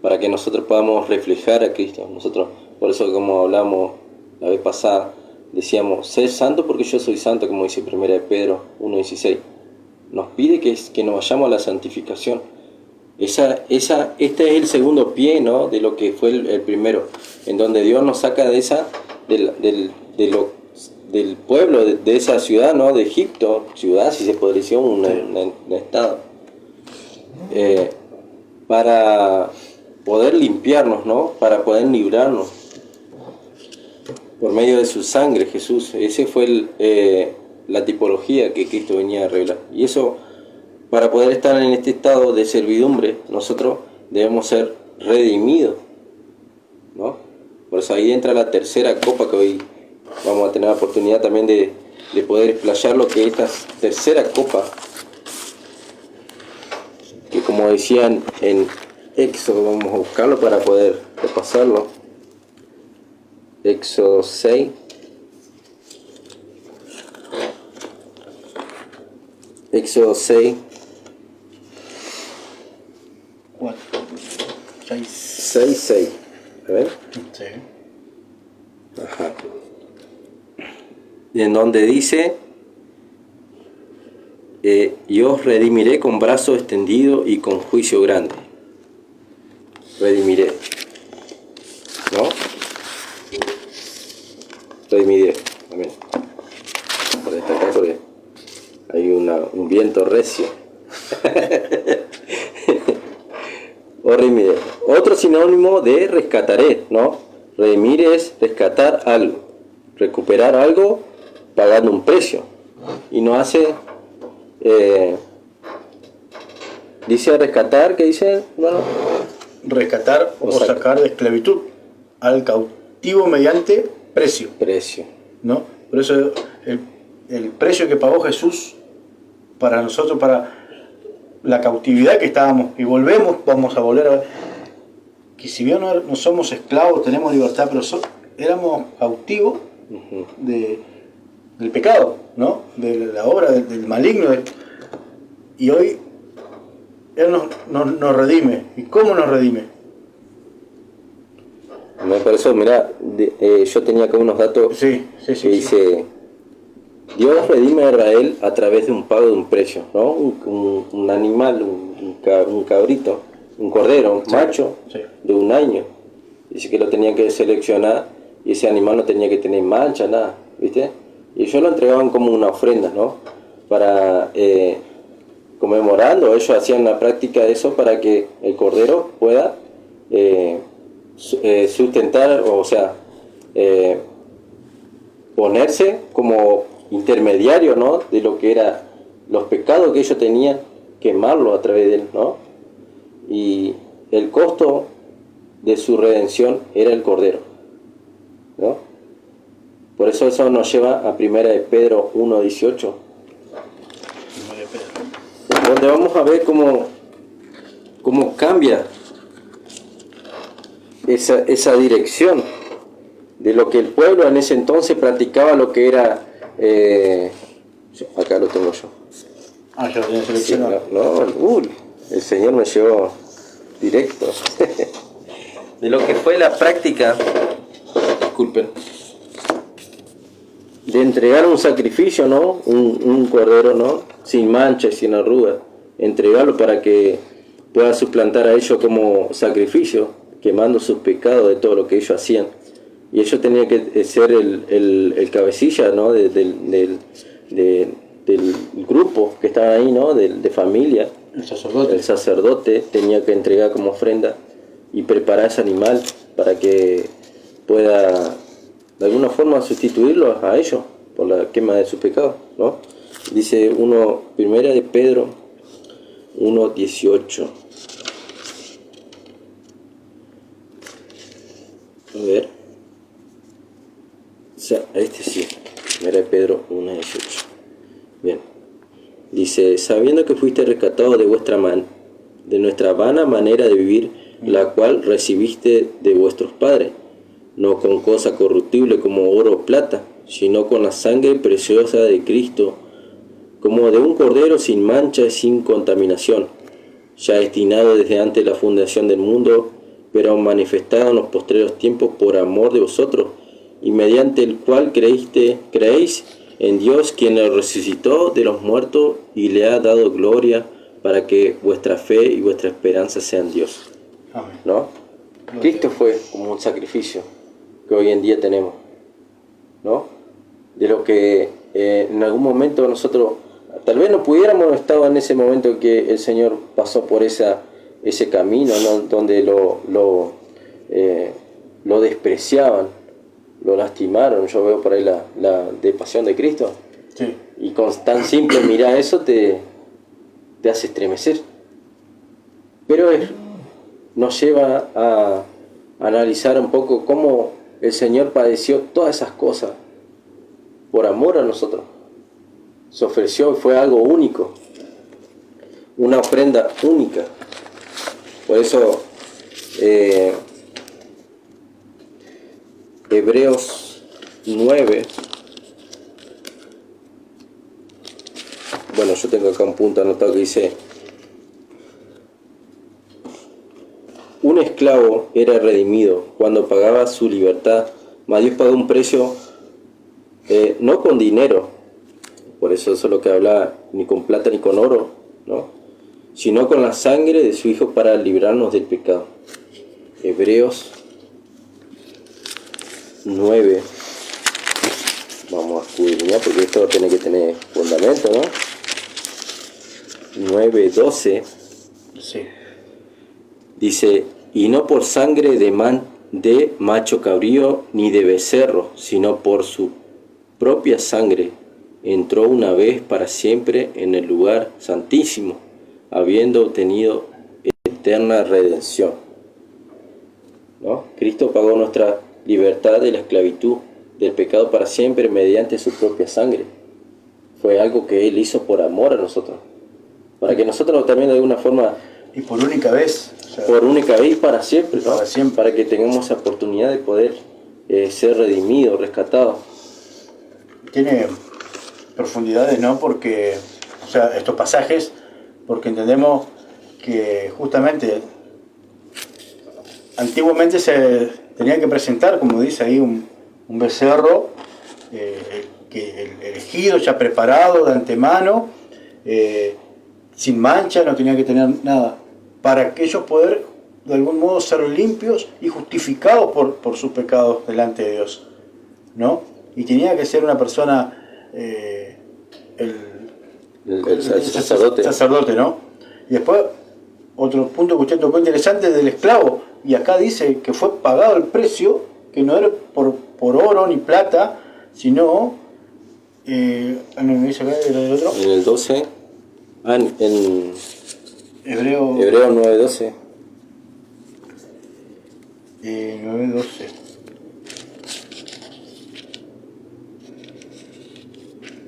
para que nosotros podamos reflejar a Cristo. Nosotros, por eso, como hablamos la vez pasada, decíamos, sé santo porque yo soy santo, como dice 1 de Pedro 1:16. Nos pide que nos vayamos a la santificación. Este es el segundo pie, ¿no?, de lo que fue el primero, en donde Dios nos saca del pueblo, de esa ciudad, ¿no?, de Egipto, ciudad, si se podría decir, un estado, para poder limpiarnos, ¿no?, para poder librarnos por medio de su sangre, Jesús. Ese fue la tipología que Cristo venía a revelar. Y eso, para poder estar en este estado de servidumbre, nosotros debemos ser redimidos, ¿no? Por eso ahí entra la tercera copa, que hoy vamos a tener la oportunidad también de poder explayar lo que es esta tercera copa, que, como decían en Éxodo, vamos a buscarlo para poder repasarlo. Éxodo 6. Éxodo 6. 4, 6. 6. A ver. Sí. Ajá. En donde dice, y os redimiré con brazo extendido y con juicio grande. Redimiré, ¿no? Redimiré. Amén. Por destacar, porque hay un viento recio. O redimiré. Otro sinónimo de rescataré, ¿no? Redimir es rescatar algo, recuperar algo pagando un precio. Y no hace, dice rescatar, ¿qué dice? Bueno, Rescatar o sacar de esclavitud al cautivo mediante precio, ¿no? Por eso el precio que pagó Jesús para nosotros, para la cautividad que estábamos, y vamos a volver a ver que, si bien no somos esclavos, tenemos libertad, pero éramos cautivos del pecado, ¿no? De la obra del maligno, y hoy Él nos redime. ¿Y cómo nos redime? Por eso, mirá, yo tenía acá unos datos Sí. que dice, Dios redime a Israel a través de un pago de un precio, ¿no? Un animal, un cabrito, un cordero, un macho, de 1 año. Dice que lo tenían que seleccionar, y ese animal no tenía que tener mancha, nada, ¿viste? Y ellos lo entregaban como una ofrenda, ¿no? Para conmemorando, ellos hacían una práctica de eso para que el cordero pueda sustentar, o sea, ponerse como intermediario, ¿no?, de lo que era los pecados que ellos tenían, quemarlo a través de él, ¿no? Y el costo de su redención era el cordero, ¿no? Por eso nos lleva a 1 de Pedro 1:18, donde vamos a ver cómo cambia esa dirección de lo que el pueblo en ese entonces practicaba, lo que era acá lo tengo yo. Ya lo tenés seleccionado. Sí, el Señor me llevó directo de lo que fue la práctica, disculpen, de entregar un sacrificio, ¿no? Un cordero, ¿no?, sin mancha y sin arruga, entregarlo para que pueda suplantar a ellos como sacrificio, quemando sus pecados de todo lo que ellos hacían. Y ellos tenían que ser el cabecilla, ¿no?, del grupo que estaba ahí, ¿no?, de familia. El sacerdote tenía que entregar como ofrenda y preparar ese animal para que pueda de alguna forma sustituirlos a ellos por la quema de sus pecados, ¿no? Dice 1 de Pedro 1:18. A ver. O sea, sí. 1 de Pedro 1:18. Bien. Dice, sabiendo que fuiste rescatados de nuestra vana manera de vivir, la cual recibiste de vuestros padres, no con cosa corruptible como oro o plata, sino con la sangre preciosa de Cristo, como de un cordero sin mancha y sin contaminación, ya destinado desde antes de la fundación del mundo, pero manifestado en los postreros tiempos por amor de vosotros, y mediante el cual creéis en Dios, quien le resucitó de los muertos y le ha dado gloria, para que vuestra fe y vuestra esperanza sean Dios. Amén. ¿No? Cristo fue como un sacrificio que hoy en día tenemos, ¿no? De lo que en algún momento nosotros tal vez no pudiéramos haber estado en ese momento que el Señor pasó por ese camino, ¿no?, donde lo despreciaban, lo lastimaron. Yo veo por ahí la de pasión de Cristo. Sí. Y con tan simple mirar eso te hace estremecer. Pero nos lleva a analizar un poco cómo el Señor padeció todas esas cosas por amor a nosotros. Se ofreció, fue algo único, una ofrenda única. Por eso Hebreos 9, bueno, yo tengo acá un punto anotado que dice: un esclavo era redimido cuando pagaba su libertad, mas Dios pagó un precio no con dinero, por eso es lo que hablaba, ni con plata ni con oro, ¿no?, sino con la sangre de su Hijo para librarnos del pecado. Hebreos 9, vamos a escudriñar porque esto tiene que tener fundamento, ¿no? 9:12. Sí. Dice: y no por sangre de macho cabrío ni de becerro, sino por su propia sangre entró una vez para siempre en el lugar santísimo, habiendo obtenido eterna redención, ¿no? Cristo pagó nuestra libertad de la esclavitud del pecado para siempre mediante su propia sangre. Fue algo que Él hizo por amor a nosotros, para que nosotros también de alguna forma, y por única vez, por única vez y para siempre, ¿no?, para siempre, para que tengamos esa oportunidad de poder ser redimidos, rescatados. Tiene profundidades, ¿no? Porque, o sea, estos pasajes, porque entendemos que justamente antiguamente se tenía que presentar, como dice ahí, un becerro que el elegido, ya preparado de antemano, sin mancha, no tenía que tener nada, para que ellos poder de algún modo ser limpios y justificados por sus pecados delante de Dios, ¿no? Y tenía que ser una persona, el sacerdote. Sacerdote, ¿no? Y después, otro punto que usted tocó interesante del esclavo. Y acá dice que fue pagado el precio, que no era por oro ni plata, sino... me dice acá el otro. En el 12. En Hebreo 9:12. 9:12.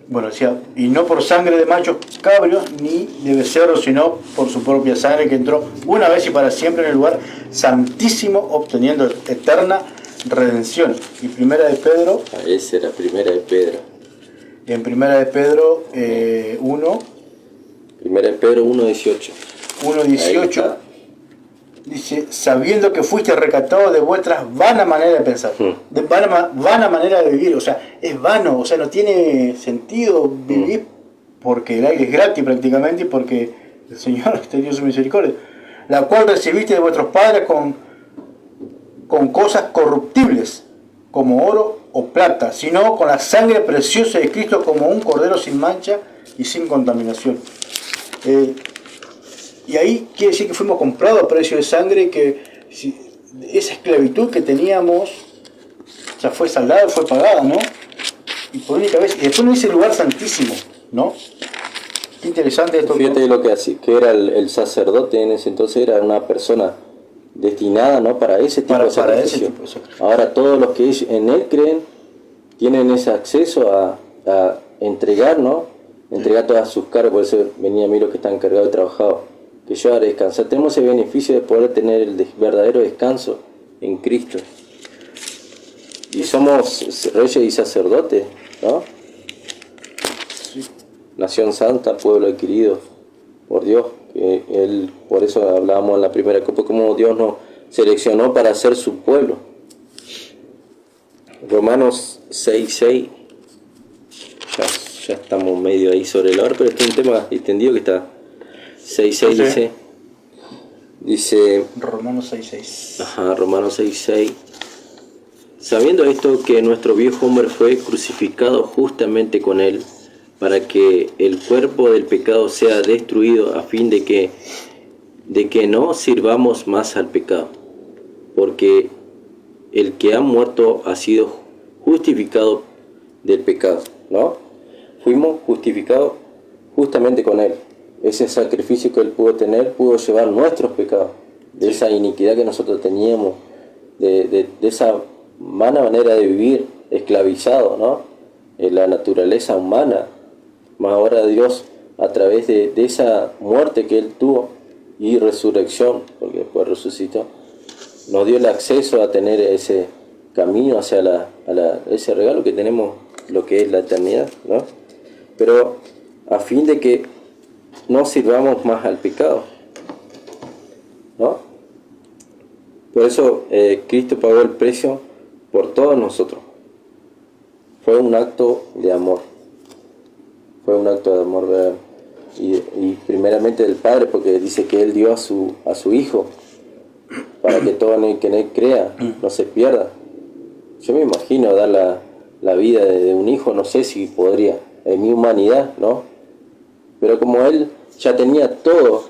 Bueno, decía, y no por sangre de machos cabrios ni de becerros, sino por su propia sangre, que entró una vez y para siempre en el lugar santísimo, obteniendo eterna redención. Y primera de Pedro. Esa era primera de Pedro. En primera de Pedro 1. Primera de Pedro 1:18. 1:18. Dice, sabiendo que fuiste rescatado de vuestras vana manera de pensar, de vana manera de vivir, o sea, es vano, o sea, no tiene sentido vivir porque el aire es gratis prácticamente y porque el Señor te dio su misericordia, la cual recibiste de vuestros padres con cosas corruptibles, como oro o plata, sino con la sangre preciosa de Cristo como un cordero sin mancha y sin contaminación. Y ahí quiere decir que fuimos comprados a precio de sangre, que esa esclavitud que teníamos ya fue saldada, fue pagada, ¿no? Y por única vez, y después no dice lugar santísimo, ¿no? Qué interesante esto. Fíjate lo que era el sacerdote en ese entonces, era una persona destinada, ¿no?, para ese tipo de sacrificio. Ahora todos los que en él creen tienen ese acceso a entregar, ¿no? Entregar todas sus cargas. Por eso venía a mí los que están encargados de trabajar, que yo haré descansar. Tenemos el beneficio de poder tener el verdadero descanso en Cristo. Y somos reyes y sacerdotes, ¿no? Sí. Nación santa, pueblo adquirido por Dios. Él, por eso hablábamos en la primera copa, como Dios nos seleccionó para ser su pueblo. Romanos 6:6. Ya estamos medio ahí sobre el hora, pero este es un tema extendido que está. 6:6 sí. dice Romanos 6:6. Ajá, Romanos 6:6. Sabiendo esto, que nuestro viejo hombre fue crucificado justamente con él, para que el cuerpo del pecado sea destruido, a fin de que no sirvamos más al pecado. Porque el que ha muerto ha sido justificado del pecado, ¿no? Fuimos justificados justamente con él. Ese sacrificio que él pudo tener, pudo llevar nuestros pecados, de esa iniquidad que nosotros teníamos, de esa mala manera de vivir, esclavizado, ¿no?, en la naturaleza humana. Más ahora Dios, a través de esa muerte que él tuvo y resurrección, porque después resucitó, nos dio el acceso a tener ese camino hacia ese regalo que tenemos, lo que es la eternidad, ¿no? Pero a fin de que no sirvamos más al pecado, ¿no? Por eso Cristo pagó el precio por todos nosotros. Fue un acto de amor. Fue un acto de amor, ¿verdad? Y primeramente del Padre, porque dice que Él dio a su Hijo para que todo el que en Él crea no se pierda. Yo me imagino dar la vida de un hijo, no sé si podría, en mi humanidad, ¿no? Pero como Él ya tenía todo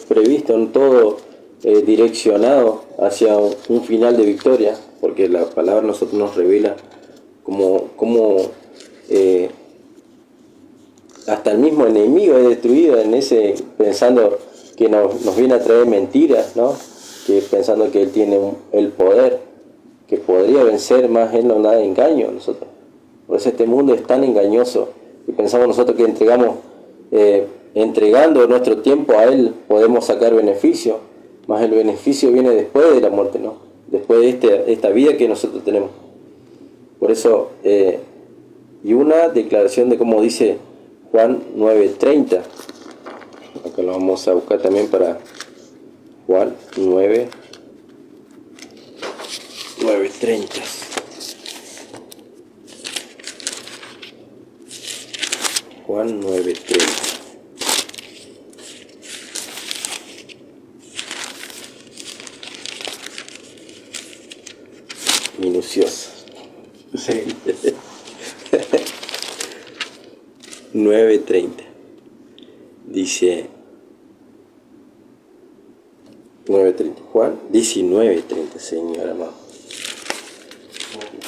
previsto, todo direccionado hacia un final de victoria, porque la palabra nosotros nos revela como hasta el mismo enemigo es destruido en ese, pensando que nos viene a traer mentiras, ¿no? Que pensando que él tiene el poder, que podría vencer, más él no da de engaño a nosotros. Por eso este mundo es tan engañoso y pensamos nosotros que entregando nuestro tiempo a él podemos sacar beneficio, más el beneficio viene después de la muerte, ¿no? Después de esta vida que nosotros tenemos. Por eso, y una declaración de cómo dice Juan 9:30. Acá lo vamos a buscar también para Juan 9:30. Juan 9:30. Minuciosa. Sí. 9:30. dice 9:30, Juan 19:30, Señor amado.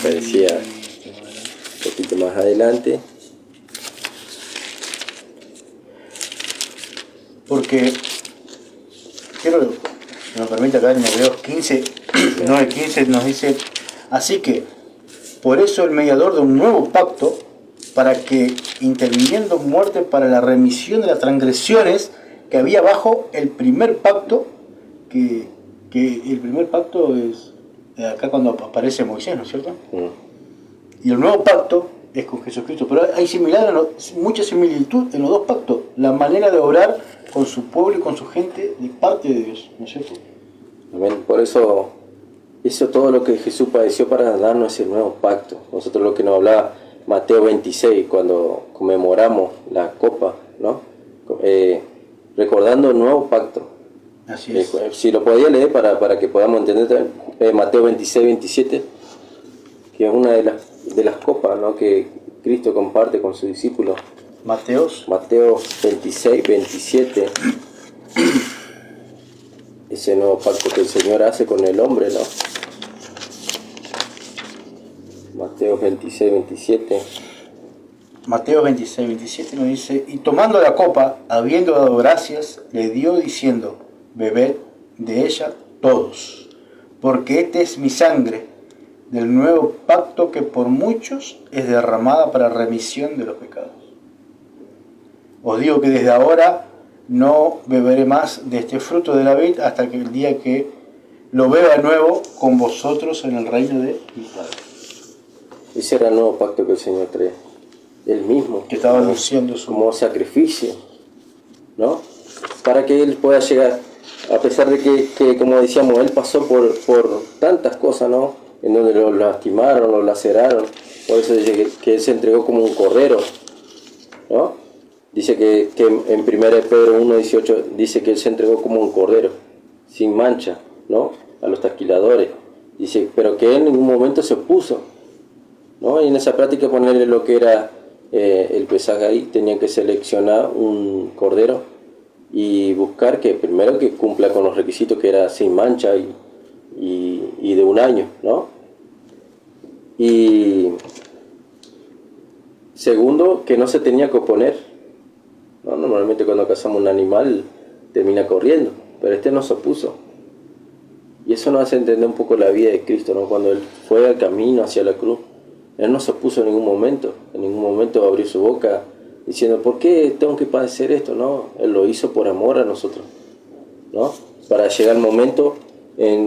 Parecía un poquito más adelante. Porque quiero que me permita acá en Hebreos 15, 9:15 nos dice: así que, por eso el mediador de un nuevo pacto, para que, interviniendo muerte para la remisión de las transgresiones que había bajo el primer pacto, que el primer pacto es acá cuando aparece Moisés, ¿no es cierto? Y el nuevo pacto es con Jesucristo, pero hay mucha similitud en los dos pactos, la manera de obrar con su pueblo y con su gente de parte de Dios, ¿no es cierto? Amén. Por eso hizo todo lo que Jesús padeció para darnos ese nuevo pacto. Nosotros lo que nos hablaba Mateo 26, cuando conmemoramos la copa, ¿no? Recordando el nuevo pacto. Así es. Si lo podía leer para que podamos entender, Mateo 26, 27, que es una de las copas, ¿no?, que Cristo comparte con sus discípulos. Mateo 26, 27. Ese nuevo pacto que el Señor hace con el hombre, ¿no? Mateo 26, 27. Mateo 26, 27 nos dice: y tomando la copa, habiendo dado gracias, le dio diciendo: bebed de ella todos, porque esta es mi sangre del nuevo pacto que por muchos es derramada para remisión de los pecados. Os digo que desde ahora no beberé más de este fruto de la vid hasta que el día que lo beba de nuevo con vosotros en el reino de mi Padre. Ese era el nuevo pacto que el Señor trae. Él mismo. Que estaba anunciando como sacrificio, ¿no? Para que Él pueda llegar, a pesar de que como decíamos, Él pasó por tantas cosas, ¿no? En donde lo lastimaron, lo laceraron. Por eso dice que Él se entregó como un cordero, ¿no? Dice que en 1 Pedro 1:18 dice que Él se entregó como un cordero, sin mancha, ¿no? A los taquiladores. Dice, pero que Él en ningún momento se opuso, ¿no? Y en esa práctica ponerle lo que era el pesaje ahí, tenían que seleccionar un cordero y buscar que primero que cumpla con los requisitos, que era sin mancha y de un año, ¿no? Y segundo, que no se tenía que oponer, ¿no? Normalmente cuando cazamos un animal termina corriendo, pero este no se opuso. Y eso nos hace entender un poco la vida de Cristo, ¿no? Cuando Él fue al camino hacia la cruz, Él no se opuso en ningún momento abrió su boca diciendo, ¿por qué tengo que padecer esto? No, Él lo hizo por amor a nosotros, ¿no? Para llegar el momento,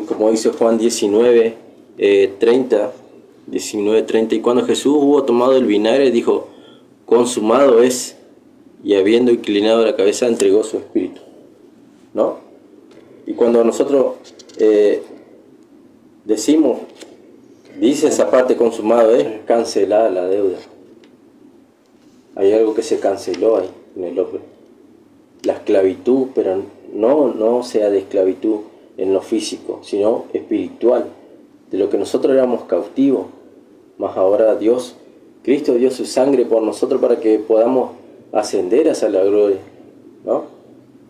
como dice Juan 19:30, y cuando Jesús hubo tomado el vinagre, dijo, consumado es, y habiendo inclinado la cabeza, entregó su espíritu, ¿no? Y cuando nosotros dice esa parte consumado es cancelada la deuda. Hay algo que se canceló ahí en el hombre. La esclavitud, pero no sea de esclavitud en lo físico, sino espiritual, de lo que nosotros éramos cautivos. Más ahora Cristo dio su sangre por nosotros para que podamos ascender hacia la gloria, ¿no?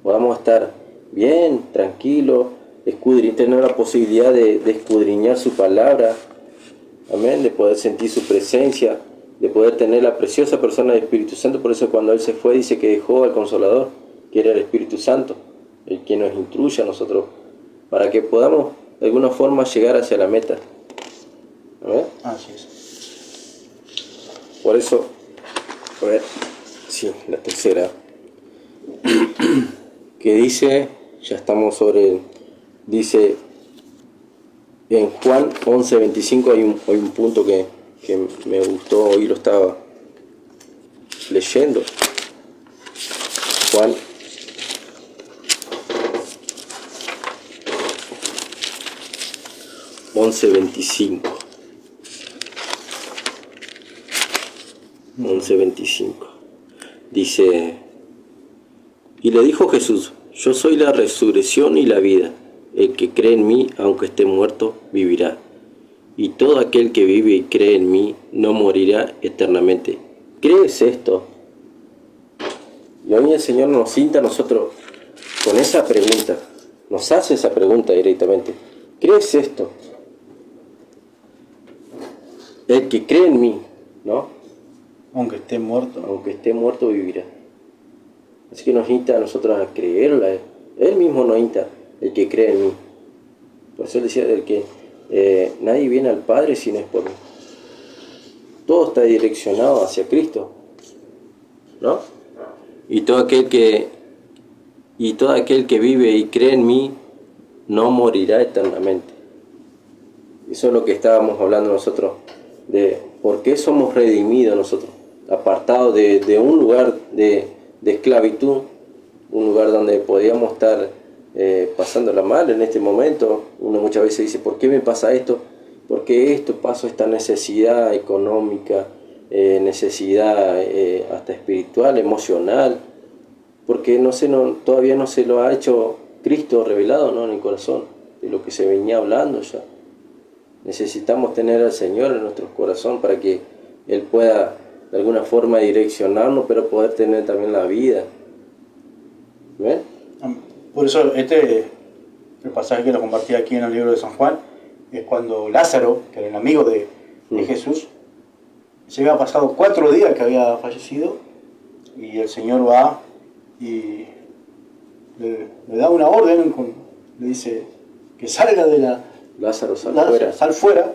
Podamos estar bien, tranquilos, tener la posibilidad de escudriñar su palabra, amén, de poder sentir su presencia, de poder tener la preciosa persona del Espíritu Santo. Por eso cuando Él se fue dice que dejó al Consolador, que era el Espíritu Santo, el que nos instruye a nosotros, para que podamos de alguna forma llegar hacia la meta. ¿Amén? Así es. Por eso, a ver, sí, la tercera, que dice, ya estamos dice, en Juan 11:25 hay un punto que me gustó, hoy lo estaba leyendo. Juan 11:25. 11:25. Dice, y le dijo Jesús, yo soy la resurrección y la vida. El que cree en mí, aunque esté muerto, vivirá. Y todo aquel que vive y cree en mí, no morirá eternamente. ¿Crees esto? Y hoy el Señor nos insta a nosotros con esa pregunta, nos hace esa pregunta directamente. ¿Crees esto? El que cree en mí, ¿no? Aunque esté muerto. Aunque esté muerto, vivirá. Así que nos insta a nosotros a creerla. Él mismo nos insta, el que cree en mí. Por eso él decía, el que nadie viene al Padre si no es por mí. Todo está direccionado hacia Cristo, ¿no? Y todo aquel que vive y cree en mí no morirá eternamente. Eso es lo que estábamos hablando nosotros, de por qué somos redimidos nosotros, apartados de un lugar de esclavitud, un lugar donde podíamos estar pasándola mal en este momento. Uno muchas veces dice, ¿por qué me pasa esto? Porque esto paso esta necesidad económica, necesidad hasta espiritual, emocional, porque todavía no se lo ha hecho Cristo revelado, ¿no?, en el corazón, de lo que se venía hablando ya. Necesitamos tener al Señor en nuestro corazón para que Él pueda de alguna forma direccionarnos, pero poder tener también la vida. ¿Ven? Por eso el pasaje que lo compartí aquí en el libro de San Juan es cuando Lázaro, que era el amigo de Jesús, se había pasado 4 días que había fallecido, y el Señor va y le da una orden, le dice que salga de la... Lázaro, sal fuera,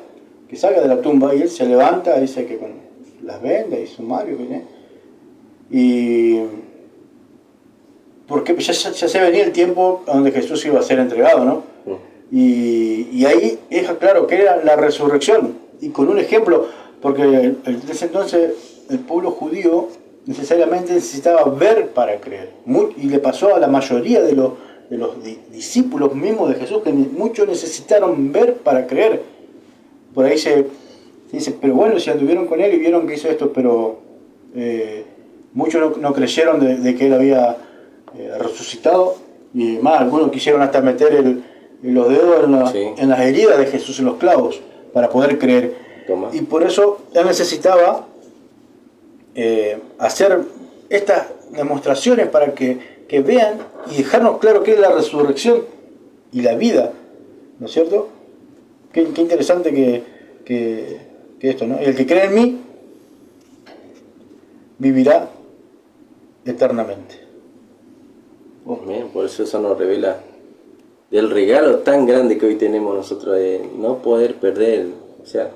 que salga de la tumba, y él se levanta, dice que con las vendas y sumario, y porque ya se venía el tiempo donde Jesús iba a ser entregado, ¿no? Y ahí es claro que era la resurrección, y con un ejemplo, porque en ese entonces el pueblo judío necesariamente necesitaba ver para creer, y le pasó a la mayoría de los discípulos mismos de Jesús, que muchos necesitaron ver para creer. Por ahí se dice, pero bueno, si anduvieron con él y vieron que hizo esto, pero muchos no creyeron de que él había resucitado, y más, algunos quisieron hasta meter los dedos en las heridas de Jesús, en los clavos, para poder creer. Toma. Y por eso él necesitaba hacer estas demostraciones para que vean y dejarnos claro qué es la resurrección y la vida, ¿no es cierto? Qué interesante que esto, ¿no? El que cree en mí vivirá eternamente. Bien, por eso nos revela del regalo tan grande que hoy tenemos nosotros, de no poder perder, o sea,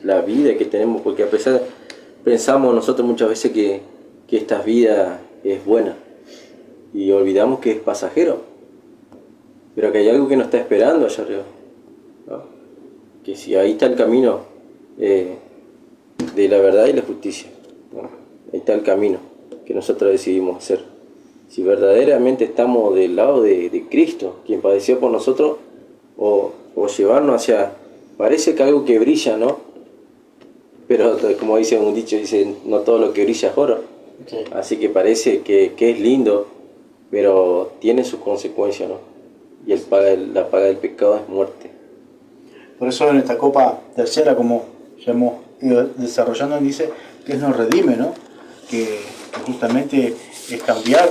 la vida que tenemos, porque a pesar, pensamos nosotros muchas veces que esta vida es buena, y olvidamos que es pasajero, pero que hay algo que nos está esperando allá arriba, ¿no? Que si ahí está el camino de la verdad y la justicia, ¿no? Ahí está el camino que nosotros decidimos hacer. Si verdaderamente estamos del lado de Cristo, quien padeció por nosotros, o llevarnos hacia, parece que algo que brilla, ¿no? Pero como dice un dicho, dice, no todo lo que brilla es oro. Sí. Así que parece que es lindo, pero tiene sus consecuencias, ¿no? Y la paga del pecado es muerte. Por eso en esta copa tercera, como ya hemos ido desarrollando, dice que nos redime, ¿no? Que justamente es cambiar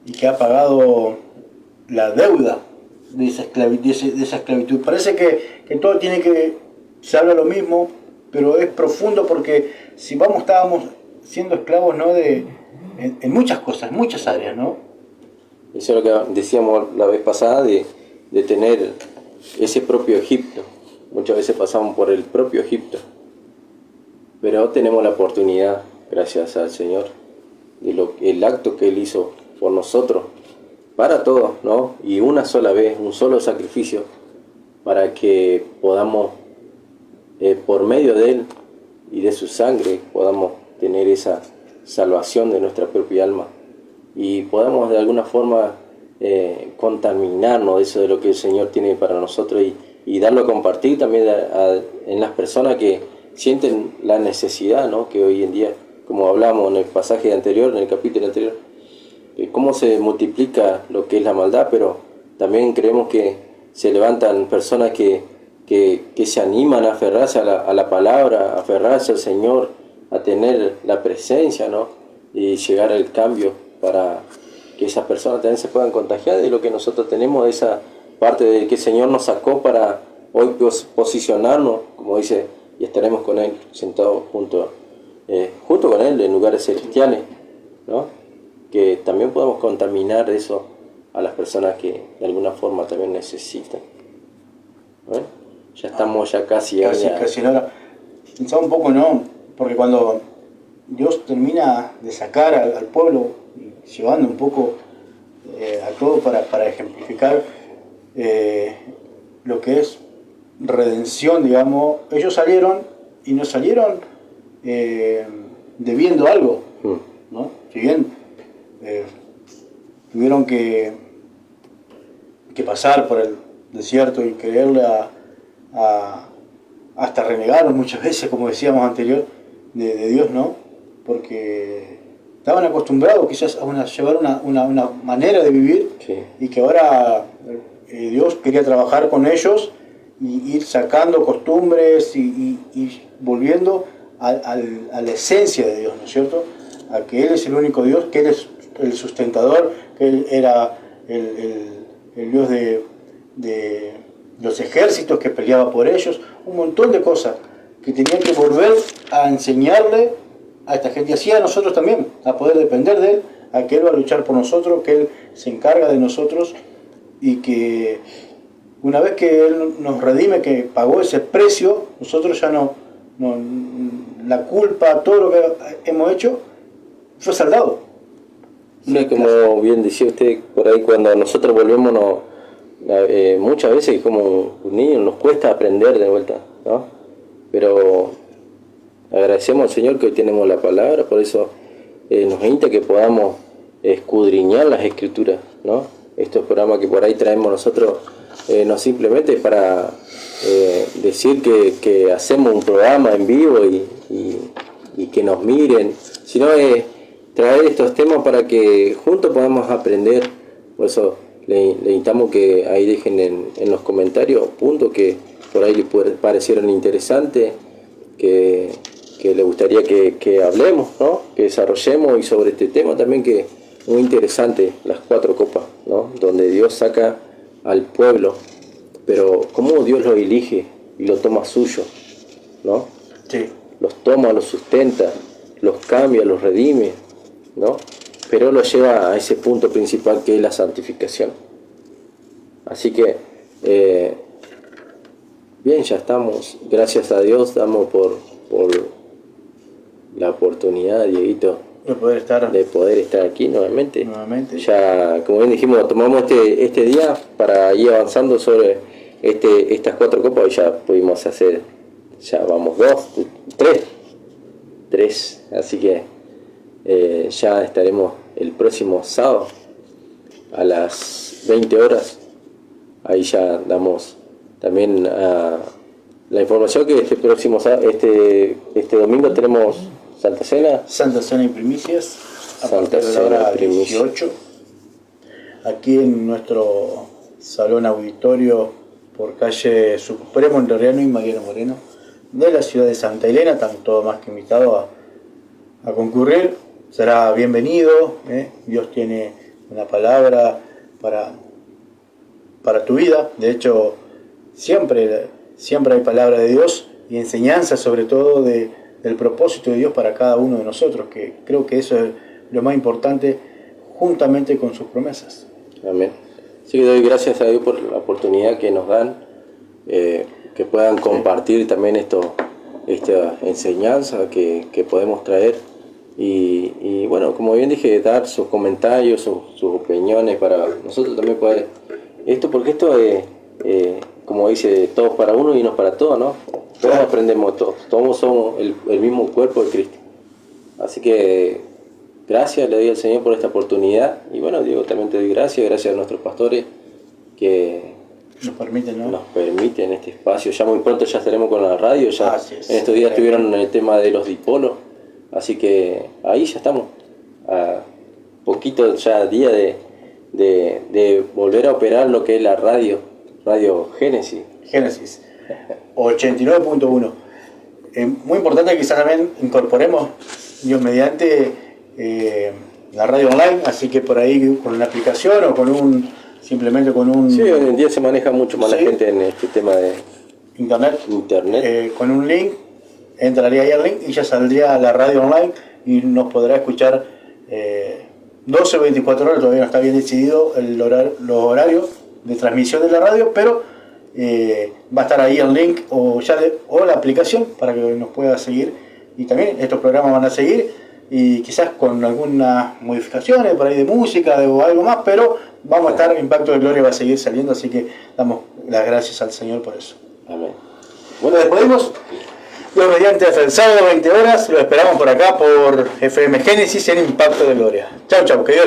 y que ha pagado la deuda de esa esclavitud. Parece que todo se habla lo mismo, pero es profundo, porque si estábamos siendo esclavos, ¿no?, en muchas cosas, en muchas áreas, ¿no? Eso es lo que decíamos la vez pasada, de tener ese propio Egipto. Muchas veces pasamos por el propio Egipto, pero tenemos la oportunidad, gracias al Señor, el acto que Él hizo por nosotros, para todos, ¿no? Y una sola vez, un solo sacrificio, para que podamos, por medio de Él y de su sangre, podamos tener esa salvación de nuestra propia alma, y podamos de alguna forma contaminarnos de eso, de lo que el Señor tiene para nosotros, y darlo a compartir también en las personas que sienten la necesidad, ¿no? Que hoy en día, como hablamos en el pasaje anterior, en el capítulo anterior, cómo se multiplica lo que es la maldad, pero también creemos que se levantan personas que se animan a aferrarse a la palabra, a aferrarse al Señor, a tener la presencia, ¿no? y llegar al cambio para que esas personas también se puedan contagiar de lo que nosotros tenemos, de esa parte de que el Señor nos sacó para hoy posicionarnos, como dice, y estaremos con Él sentados junto con Él en lugares celestiales, ¿no? Que también podamos contaminar eso a las personas que de alguna forma también necesitan. ¿No? Ya estamos ya casi en hora. Pensaba un poco, ¿no? Porque cuando Dios termina de sacar al pueblo, llevando un poco a todo para ejemplificar lo que es redención, digamos, ellos salieron y no salieron debiendo algo, ¿no? Si bien tuvieron que pasar por el desierto y creerle hasta renegaron muchas veces, como decíamos anterior, de Dios, ¿no? Porque estaban acostumbrados quizás a llevar una manera de vivir, sí. Y que ahora Dios quería trabajar con ellos y ir sacando costumbres y volviendo a la esencia de Dios, ¿no es cierto? A que Él es el único Dios, que Él es el sustentador, que Él era el Dios de los ejércitos, que peleaba por ellos, un montón de cosas que tenían que volver a enseñarle a esta gente, y así a nosotros también, a poder depender de Él, a que Él va a luchar por nosotros, que Él se encarga de nosotros, y que una vez que Él nos redime, que pagó ese precio, nosotros ya no la culpa, todo lo que hemos hecho, fue saldado. Sí, como bien decía usted, por ahí cuando nosotros volvemos, muchas veces como un niño nos cuesta aprender de vuelta, ¿no? Pero agradecemos al Señor que hoy tenemos la palabra, por eso nos invita que podamos escudriñar las Escrituras, ¿no? Estos programas que por ahí traemos nosotros, no simplemente para decir que hacemos un programa en vivo y que nos miren, sino traer estos temas para que juntos podamos aprender. Por eso le invitamos que ahí dejen en los comentarios puntos que por ahí les parecieron interesantes, que les gustaría que hablemos, ¿no? Que desarrollemos, y sobre este tema también que es muy interesante, las 4 copas, ¿no? Donde Dios saca al pueblo, pero cómo Dios lo elige y lo toma suyo, ¿no? Sí. Los toma, los sustenta, los cambia, los redime, ¿no? Pero lo lleva a ese punto principal que es la santificación. Así que, bien, ya estamos, gracias a Dios, damos por la oportunidad, Dieguito, de poder estar aquí nuevamente. Ya, como bien dijimos, tomamos este día para ir avanzando sobre estas 4 copas, y ya pudimos hacer, ya vamos 3, así que ya estaremos el próximo sábado a las 20 horas. Ahí ya damos también la información que este próximo este domingo tenemos Santa Cena y Primicias a partir de la hora 18, aquí en nuestro salón auditorio por calle Supremo Entrerriano y Mariano Moreno de la ciudad de Santa Elena. Están todos más que invitados a concurrir. Será bienvenido, Dios tiene una palabra para tu vida. De hecho, siempre hay palabra de Dios y enseñanza, sobre todo del propósito de Dios para cada uno de nosotros, que creo que eso es lo más importante, juntamente con sus promesas. Amén. Sí, doy gracias a Dios por la oportunidad que nos dan, que puedan compartir también esta enseñanza que podemos traer. Y bueno, como bien dije, dar sus comentarios, sus opiniones para nosotros también poder porque esto es, como dice, todos para uno y uno para todos, ¿no? Todos aprendemos, todos somos el mismo cuerpo de Cristo. Así que gracias le doy al Señor por esta oportunidad, y bueno, Diego, también te doy gracias a nuestros pastores que nos permiten, ¿no? Nos permiten este espacio. Ya muy pronto ya estaremos con la radio, ya en estos días estuvieron en el tema de los dipolos. Así que ahí ya estamos, a poquito ya día de volver a operar lo que es la radio Génesis 89.1. Muy importante que quizás también incorporemos, Dios mediante, la radio online, así que por ahí con una aplicación o simplemente con un... Sí, hoy en día se maneja mucho más la Sí. gente en este tema de internet. internet. Con un link, entraría ahí al link y ya saldría la radio online y nos podrá escuchar 12 o 24 horas, todavía no está bien decidido los horarios de transmisión de la radio, pero va a estar ahí el link o la aplicación para que nos pueda seguir, y también estos programas van a seguir y quizás con algunas modificaciones por ahí de música o algo más, pero vamos a estar, Impacto de Gloria va a seguir saliendo, así que damos las gracias al Señor por eso. Amén. Bueno, despedimos. Dios mediante hasta el sábado 20 horas, lo esperamos por acá por FM Génesis en Impacto de Gloria. Chau, chau, que Dios les bendiga.